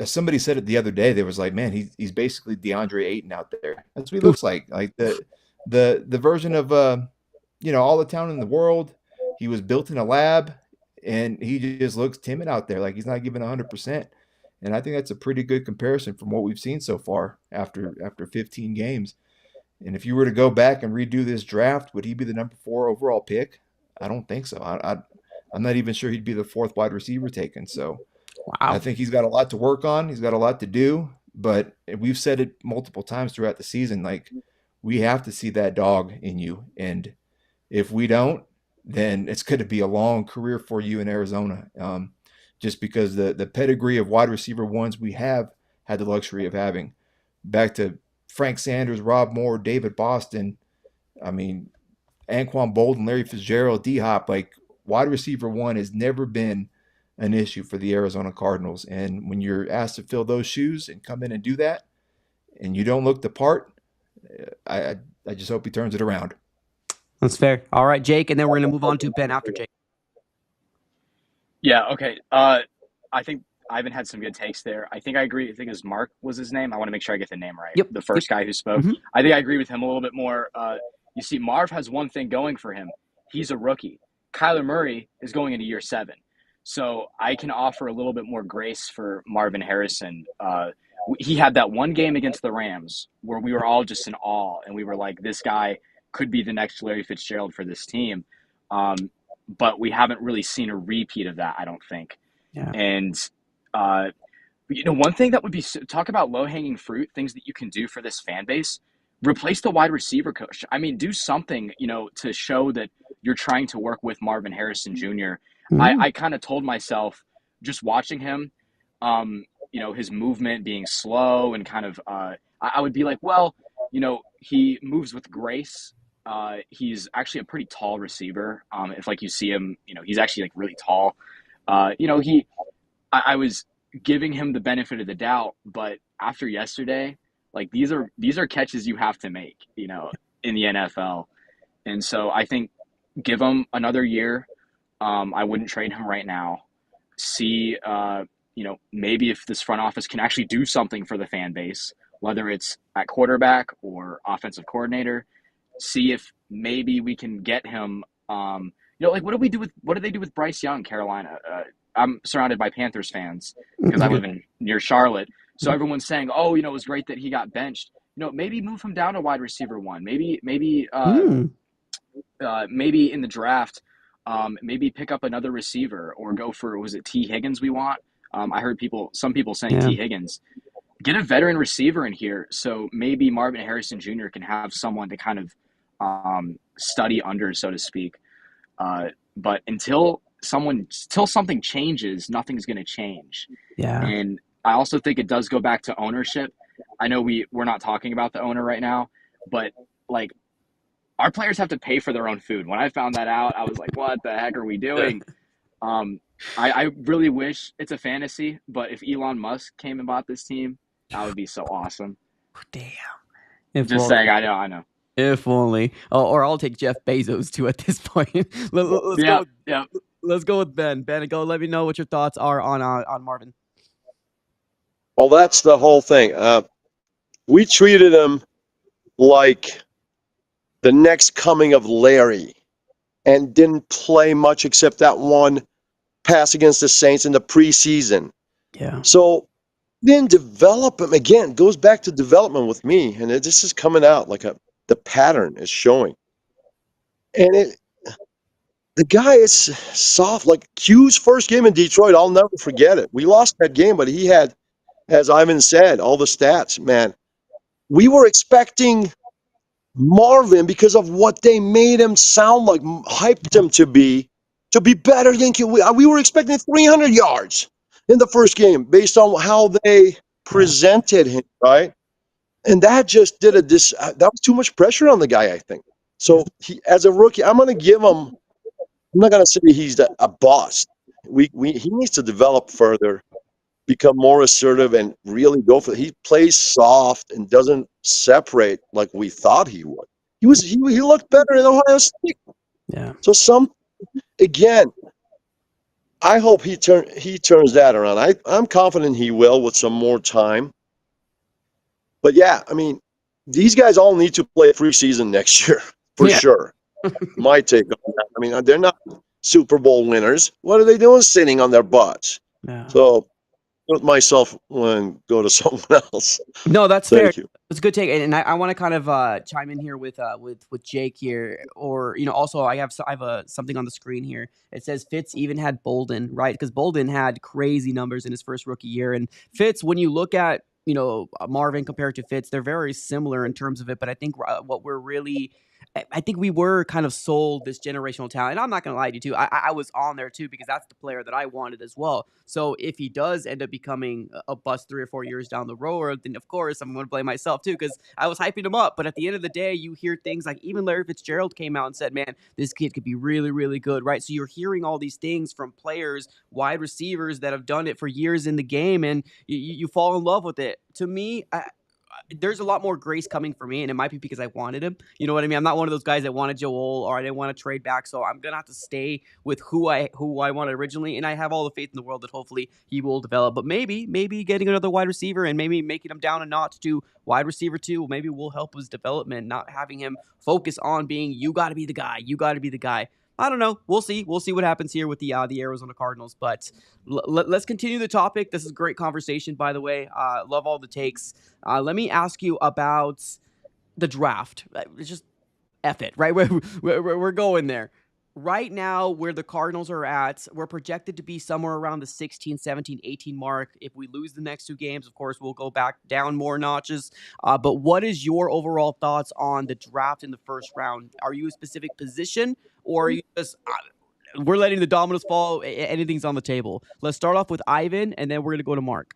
somebody said it the other day. They was like, man, he's basically DeAndre Ayton out there. That's what he looks like. The version of all the talent in the world. He was built in a lab, and he just looks timid out there. He's not giving 100%. And I think that's a pretty good comparison from what we've seen so far after 15 games. And if you were to go back and redo this draft, would he be the number 4 overall pick? I don't think so. I'm not even sure he'd be the 4th wide receiver taken. So wow. I think he's got a lot to work on. He's got a lot to do. But we've said it multiple times throughout the season, we have to see that dog in you. And if we don't, then it's going to be a long career for you in Arizona. Just because the pedigree of wide receiver ones we have had the luxury of having. Back to Frank Sanders, Rob Moore, David Boston, Anquan Bolden, Larry Fitzgerald, D-Hop, wide receiver one has never been an issue for the Arizona Cardinals. And when you're asked to fill those shoes and come in and do that, and you don't look the part, I just hope he turns it around. That's fair. All right, Jake, and then we're going to move on to Ben after Jake. Yeah, okay. I think Ivan had some good takes there. I think I agree. I think it was Mark was his name. I want to make sure I get the name right. Yep. The first guy who spoke. hmm I think I agree with him a little bit more. You see, Marv has one thing going for him. He's a rookie. Kyler Murray is going into year 7. So I can offer a little bit more grace for Marvin Harrison. He had that one game against the Rams where we were all just in awe, and we were like, this guy could be the next Larry Fitzgerald for this team. But we haven't really seen a repeat of that, I don't think. Yeah. And uh, one thing that would be, talk about low hanging fruit, things that you can do for this fan base. Replace the wide receiver coach. I mean, do something, to show that you're trying to work with Marvin Harrison Jr. I kind of told myself, just watching him, his movement being slow and kind of, I would be like, well, he moves with grace. He's actually a pretty tall receiver. If like you see him, he's actually like really tall. I was giving him the benefit of the doubt, but after yesterday, like these are catches you have to make, in the NFL. And so I think give him another year. I wouldn't trade him right now. See, maybe if this front office can actually do something for the fan base, whether it's at quarterback or offensive coordinator, see if maybe we can get him. Like what do they do with Bryce Young, Carolina? I'm surrounded by Panthers fans because I live near Charlotte. So everyone's saying, oh, it was great that he got benched. Maybe move him down to wide receiver 1. Maybe in the draft, maybe pick up another receiver or go for, was it T. Higgins we want? I heard some people saying T. Higgins. Get a veteran receiver in here so maybe Marvin Harrison Jr. can have someone to kind of study under, so to speak. But until something changes, nothing's going to change. Yeah. And I also think it does go back to ownership. I know we're not talking about the owner right now, but like our players have to pay for their own food. When I found that out, I was like, what the heck are we doing? I really wish, it's a fantasy, but if Elon Musk came and bought this team, that would be so awesome. Damn. Just saying, I know. If only. Oh, or I'll take Jeff Bezos too at this point. Let's go with Ben. Ben, go. Let me know what your thoughts are on Marvin. Well, that's the whole thing. We treated him like the next coming of Larry, and didn't play much except that one pass against the Saints in the preseason. Yeah. So then develop him again. Goes back to development with me, and this is coming out like the pattern is showing. And the guy is soft. Like Q's first game in Detroit, I'll never forget it. We lost that game, but he had, as Ivan said, all the stats. Man, we were expecting Marvin because of what they made him sound like, hyped him to be better than Q. We were expecting 300 yards in the first game based on how they presented him, right? And that just did that was too much pressure on the guy, I think. So he, as a rookie, I'm going to give him. I'm not going to say he's a boss. He needs to develop further, become more assertive, and really go for it. He plays soft and doesn't separate like we thought he would. He looked better in Ohio State. Yeah. So again, I hope he turns that around. I'm confident he will with some more time. But yeah, I mean, these guys all need to play preseason next year for sure. My take on that. I mean, they're not Super Bowl winners. What are they doing sitting on their butts? Yeah. So put myself and go to someone else. No, that's Thank fair. you. It's a good take, and I want to kind of chime in here with Jake here, or also I have something on the screen here. It says Fitz even had Bolden, right? Because Bolden had crazy numbers in his first rookie year, and Fitz, when you look at Marvin compared to Fitz, they're very similar in terms of it. But I think what we're really I think we were kind of sold this generational talent. And I'm not going to lie to you, too. I was on there, too, because that's the player that I wanted as well. So if he does end up becoming a bust 3 or 4 years down the road, then, of course, I'm going to blame myself, too, because I was hyping him up. But at the end of the day, you hear things like even Larry Fitzgerald came out and said, man, this kid could be really, really good, right? So you're hearing all these things from players, wide receivers that have done it for years in the game, and you fall in love with it. To me, there's a lot more grace coming for me, and it might be because I wanted him. You know what I mean? I'm not one of those guys that wanted Joel or I didn't want to trade back, so I'm gonna have to stay with who I wanted originally, and I have all the faith in the world that hopefully he will develop. But maybe getting another wide receiver and maybe making him down a notch to wide receiver 2 maybe will help his development, not having him focus on being you got to be the guy, you got to be the guy. I don't know. We'll see. We'll see what happens here with the Arizona Cardinals. But let's continue the topic. This is a great conversation, by the way. Love all the takes. Let me ask you about the draft. It's just F it, right? We're going there. Right now, where the Cardinals are at, we're projected to be somewhere around the 16, 17, 18 mark. If we lose the next 2 games, of course, we'll go back down more notches. But what is your overall thoughts on the draft in the first round? Are you a specific position, or are you just we're letting the dominoes fall? Anything's on the table. Let's start off with Ivan, and then we're going to go to Mark.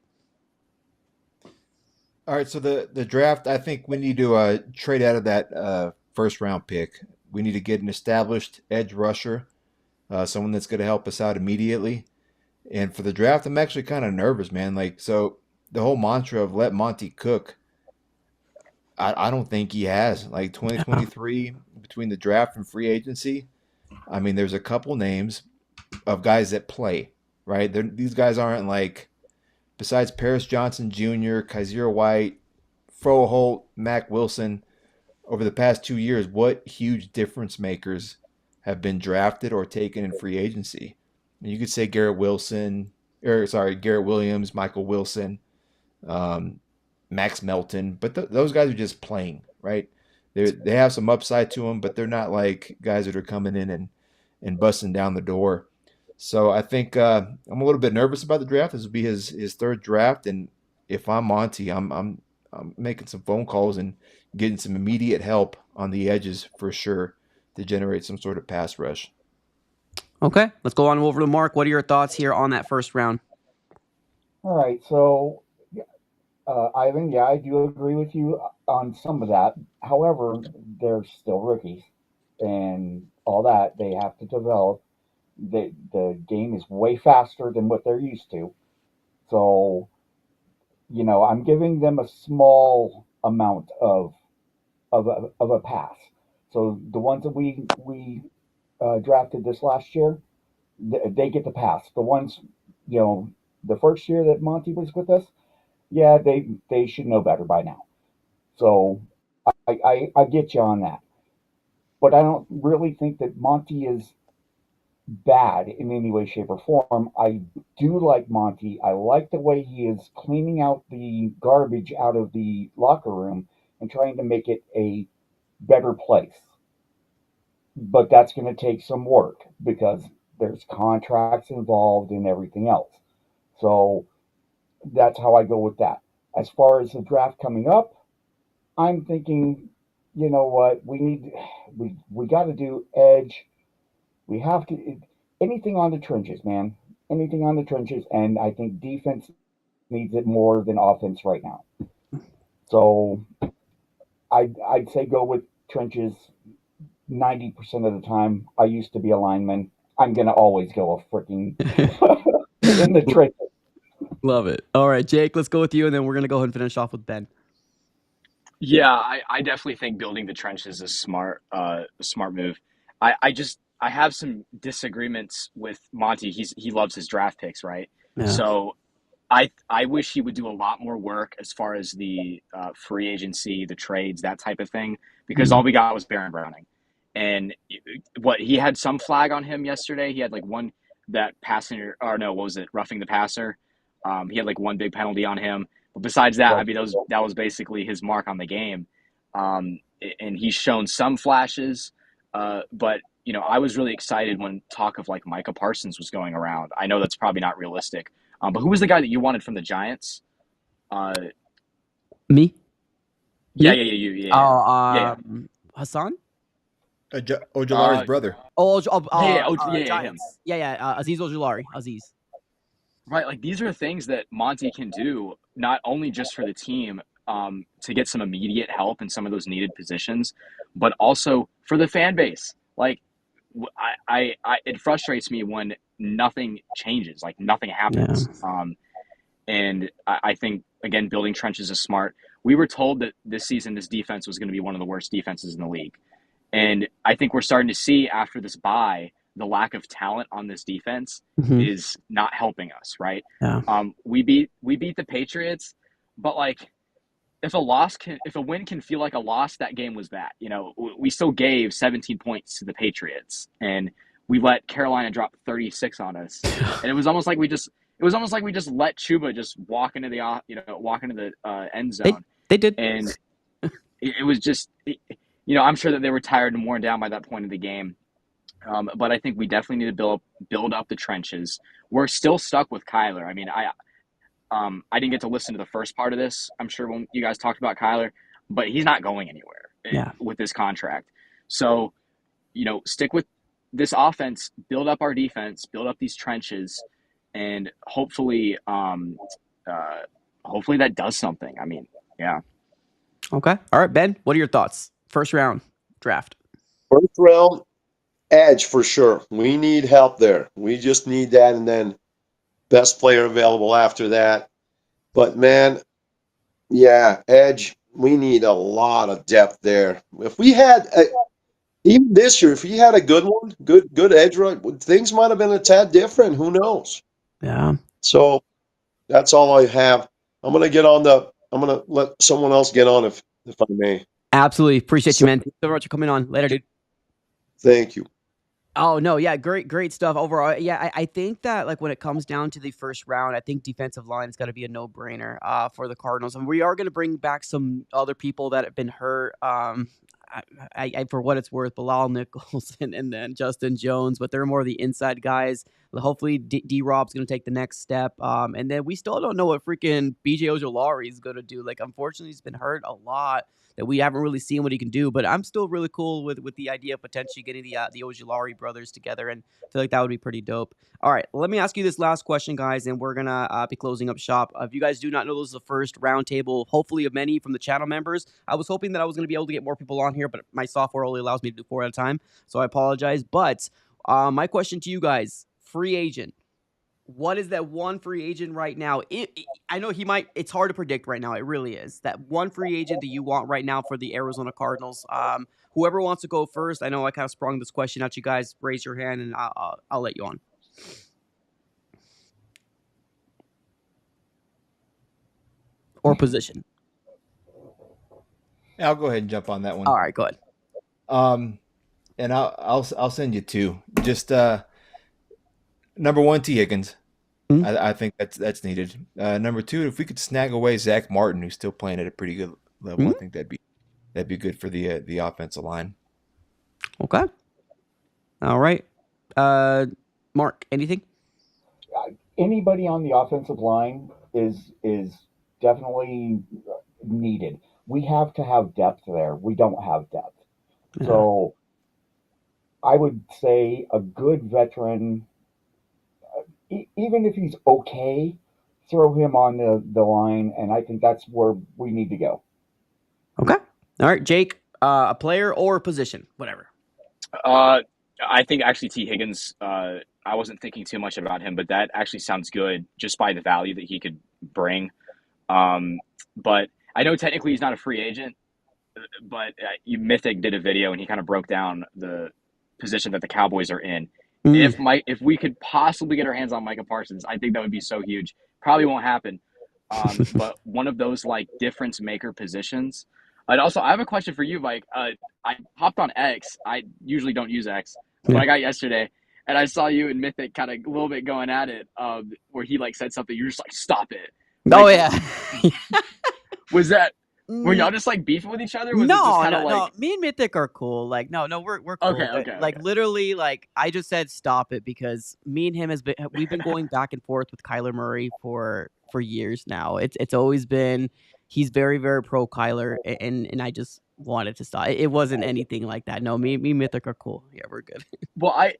All right, so the draft, I think we need to trade out of that first round pick. We need to get an established edge rusher, someone that's going to help us out immediately. And for the draft, I'm actually kind of nervous, man. Like, so the whole mantra of let Monty cook, I don't think he has. Like 2023, between the draft and free agency, I mean, there's a couple names of guys that play, right? These guys aren't like, besides Paris Johnson Jr., Kaiser White, Fro Holt, Mac Wilson, over the past 2 years, what huge difference makers have been drafted or taken in free agency? And you could say Garrett Williams, Michael Wilson, Max Melton, but those guys are just playing, right? They have some upside to them, but they're not like guys that are coming in and busting down the door. So I think I'm a little bit nervous about the draft. This will be his third draft, and if I'm Monty, I'm making some phone calls and getting some immediate help on the edges for sure to generate some sort of pass rush. Okay, let's go on over to Mark. What are your thoughts here on that first round? All right, so Ivan, yeah, I do agree with you on some of that. However, they're still rookies, and all that they have to develop. The game is way faster than what they're used to, so I'm giving them a small amount of a pass. So the ones that we drafted this last year, they get the pass. The ones, the first year that Monty was with us, yeah, they should know better by now. So I get you on that, but I don't really think that Monty is bad in any way, shape, or form. I do like Monty. I like the way he is cleaning out the garbage out of the locker room and trying to make it a better place. But that's going to take some work because there's contracts involved and everything else. So that's how I go with that. As far as the draft coming up, I'm thinking, you know what, we got to do edge. We have to anything on the trenches, man. Anything on the trenches, and I think defense needs it more than offense right now. So I'd say go with trenches 90% of the time. I used to be a lineman. I'm gonna always go a freaking in the trenches. Love it. All right, Jake, let's go with you, and then we're gonna go ahead and finish off with Ben. Yeah, I definitely think building the trenches is a smart move. I have some disagreements with Monty. He loves his draft picks, right? Yeah. So I wish he would do a lot more work as far as the free agency, the trades, that type of thing, because all we got was Baron Browning. And he had some flag on him yesterday. He had like one that passenger, or no, what was it? Roughing the passer. He had like one big penalty on him. But besides that, I mean, that was basically his mark on the game. And he's shown some flashes, but I was really excited when talk of like Micah Parsons was going around. I know that's probably not realistic, but who was the guy that you wanted from the Giants? Me? Yeah. Hassan? Ojulari's brother. Giants. Him. Aziz Ojulari. Aziz. Right, like these are things that Monty can do, not only just for the team to get some immediate help in some of those needed positions, but also for the fan base. Like, it frustrates me when nothing changes, like nothing happens. Yeah. And I think again, building trenches is smart. We were told that this season, this defense was going to be one of the worst defenses in the league. And I think we're starting to see after this bye, the lack of talent on this defense is not helping us, right? Yeah. We beat the Patriots, but like if a win can feel like a loss, that game was that. You know, we still gave 17 points to the Patriots, and we let Carolina drop 36 on us, and it was almost like we just let Chuba just walk into the end zone. They did, and it was just, I'm sure that they were tired and worn down by that point of the game. But I think we definitely need to build up the trenches. We're still stuck with Kyler. I mean, I didn't get to listen to the first part of this, I'm sure, when you guys talked about Kyler, but he's not going anywhere with this contract. So, stick with this offense, build up our defense, build up these trenches, and hopefully that does something. I mean, yeah. Okay. All right, Ben, what are your thoughts? First round draft. First round, edge for sure. We need help there. We just need that, and then best player available after that. But man, edge, we need a lot of depth there. If we had even this year, if we had a good one, good edge right, things might have been a tad different. Who knows? Yeah. So that's all I have. I'm gonna let someone else get on if I may. Absolutely. Appreciate you, man. Thanks so much for coming on. Later, dude. Thank you. Oh, no. Yeah. Great stuff overall. Yeah. I think that like when it comes down to the first round, I think defensive line is going to be a no-brainer for the Cardinals. And we are going to bring back some other people that have been hurt. I for what it's worth, Bilal Nichols and then Justin Jones, but they're more of the inside guys. Hopefully D-Rob's going to take the next step. And then we still don't know what freaking BJ Ojulari is going to do. Like, unfortunately, he's been hurt a lot that we haven't really seen what he can do, but I'm still really cool with the idea of potentially getting the Ojulari brothers together, and I feel like that would be pretty dope. All right, let me ask you this last question, guys, and we're going to be closing up shop. If you guys do not know, this is the first roundtable, hopefully of many from the channel members. I was hoping that I was going to be able to get more people on here, but my software only allows me to do 4 at a time, so I apologize. But my question to you guys, free agent. What is that one free agent right now? I know it's hard to predict right now. It really is. That one free agent that you want right now for the Arizona Cardinals. Whoever wants to go first. I know I kind of sprung this question at you guys. Raise your hand and I'll let you on. Or position. I'll go ahead and jump on that one. All right, go ahead. And I'll send you 2. Just number 1, T. Higgins. I think that's needed. Number 2, if we could snag away Zach Martin, who's still playing at a pretty good level, I think that'd be good for the offensive line. Okay. All right. Mark, anything? Anybody on the offensive line is definitely needed. We have to have depth there. We don't have depth. Yeah. So I would say a good veteran, even if he's okay, throw him on the line, and I think that's where we need to go. Okay. All right, Jake, a player or a position, whatever. I think actually T. Higgins, I wasn't thinking too much about him, but that actually sounds good just by the value that he could bring. But I know technically he's not a free agent, but Mythic did a video and he kind of broke down the position that the Cowboys are in. If we could possibly get our hands on Micah Parsons, I think that would be so huge. Probably won't happen. But one of those like difference maker positions. And also, I have a question for you, Mike. I hopped on X. I usually don't use X, but I got yesterday, and I saw you and Mythic kind of a little bit going at it, where he like said something. You're just like, stop it. Oh yeah. Was that? Were y'all just like beefing with each other? Was no. Me and Mythic are cool. Like, no, we're cool. Okay. Literally, like, I just said stop it because me and him we've been going back and forth with Kyler Murray for years now. It's always been he's very, very pro Kyler, and I just wanted to stop. It wasn't anything like that. No, me and Mythic are cool. Yeah, we're good. Well,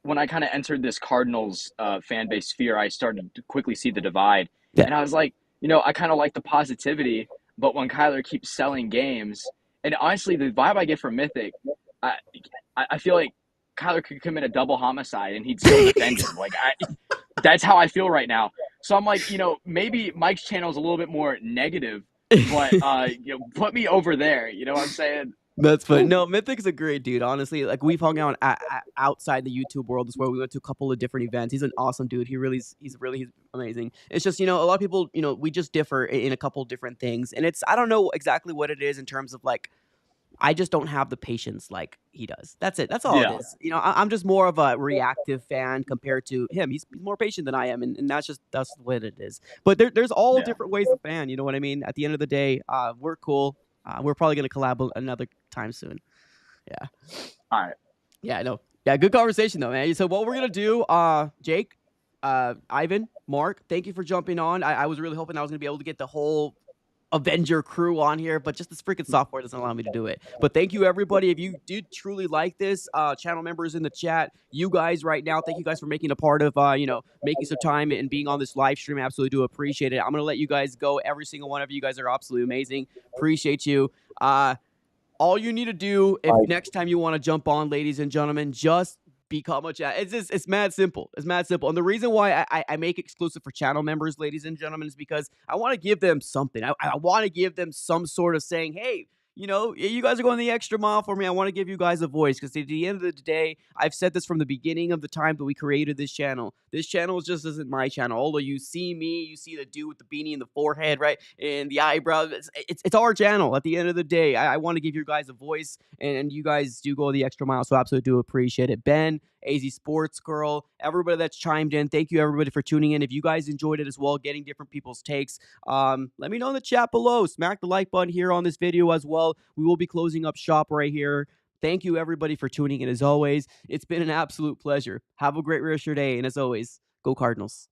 when I kind of entered this Cardinals fan base sphere, I started to quickly see the divide, and I was like, I kind of like the positivity, but when Kyler keeps selling games, and honestly, the vibe I get from Mythic, I feel like Kyler could commit a double homicide and he'd still defend him. Like, that's how I feel right now. So I'm like, maybe Mike's channel is a little bit more negative, but put me over there. You know what I'm saying? That's funny. No, Mythic's a great dude. Honestly, like we've hung out outside the YouTube world. Is where we went to a couple of different events. He's an awesome dude. He's amazing. It's just a lot of people we just differ in a couple of different things, and I don't know exactly what it is in terms of like. I just don't have the patience like he does. That's it. That's all it is. I'm just more of a reactive fan compared to him. He's more patient than I am, and that's what it is. But there's all different ways to fan. You know what I mean? At the end of the day, we're cool. We're probably gonna collab another time soon. Yeah. All right. Yeah. No. Yeah. Good conversation though, man. So what we're gonna do, Jake, Ivan, Mark, thank you for jumping on. I was really hoping I was gonna be able to get the whole Avenger crew on here, but just this freaking software doesn't allow me to do it. But thank you everybody. If you did truly like this, channel members in the chat, you guys right now, thank you guys for making a part of making some time and being on this live stream. I absolutely do appreciate it. I'm gonna let you guys go. Every single one of you guys are absolutely amazing. Appreciate you. All you need to do if next time you want to jump on, ladies and gentlemen, just become a chat. It's mad simple. It's mad simple. And the reason why I make exclusive for channel members, ladies and gentlemen, is because I want to give them something. I want to give them some sort of saying, hey, you guys are going the extra mile for me. I want to give you guys a voice because at the end of the day, I've said this from the beginning of the time that we created this channel. This channel just isn't my channel. Although you see me, you see the dude with the beanie and the forehead, right? And the eyebrows. It's our channel. At the end of the day, I want to give you guys a voice, and you guys do go the extra mile. So I absolutely do appreciate it. Ben, AZ Sports Girl, everybody that's chimed in. Thank you everybody for tuning in. If you guys enjoyed it as well, getting different people's takes, let me know in the chat below. Smack the like button here on this video as well. We will be closing up shop right here. Thank you everybody for tuning in as always. It's been an absolute pleasure. Have a great rest of your day. And as always, go Cardinals.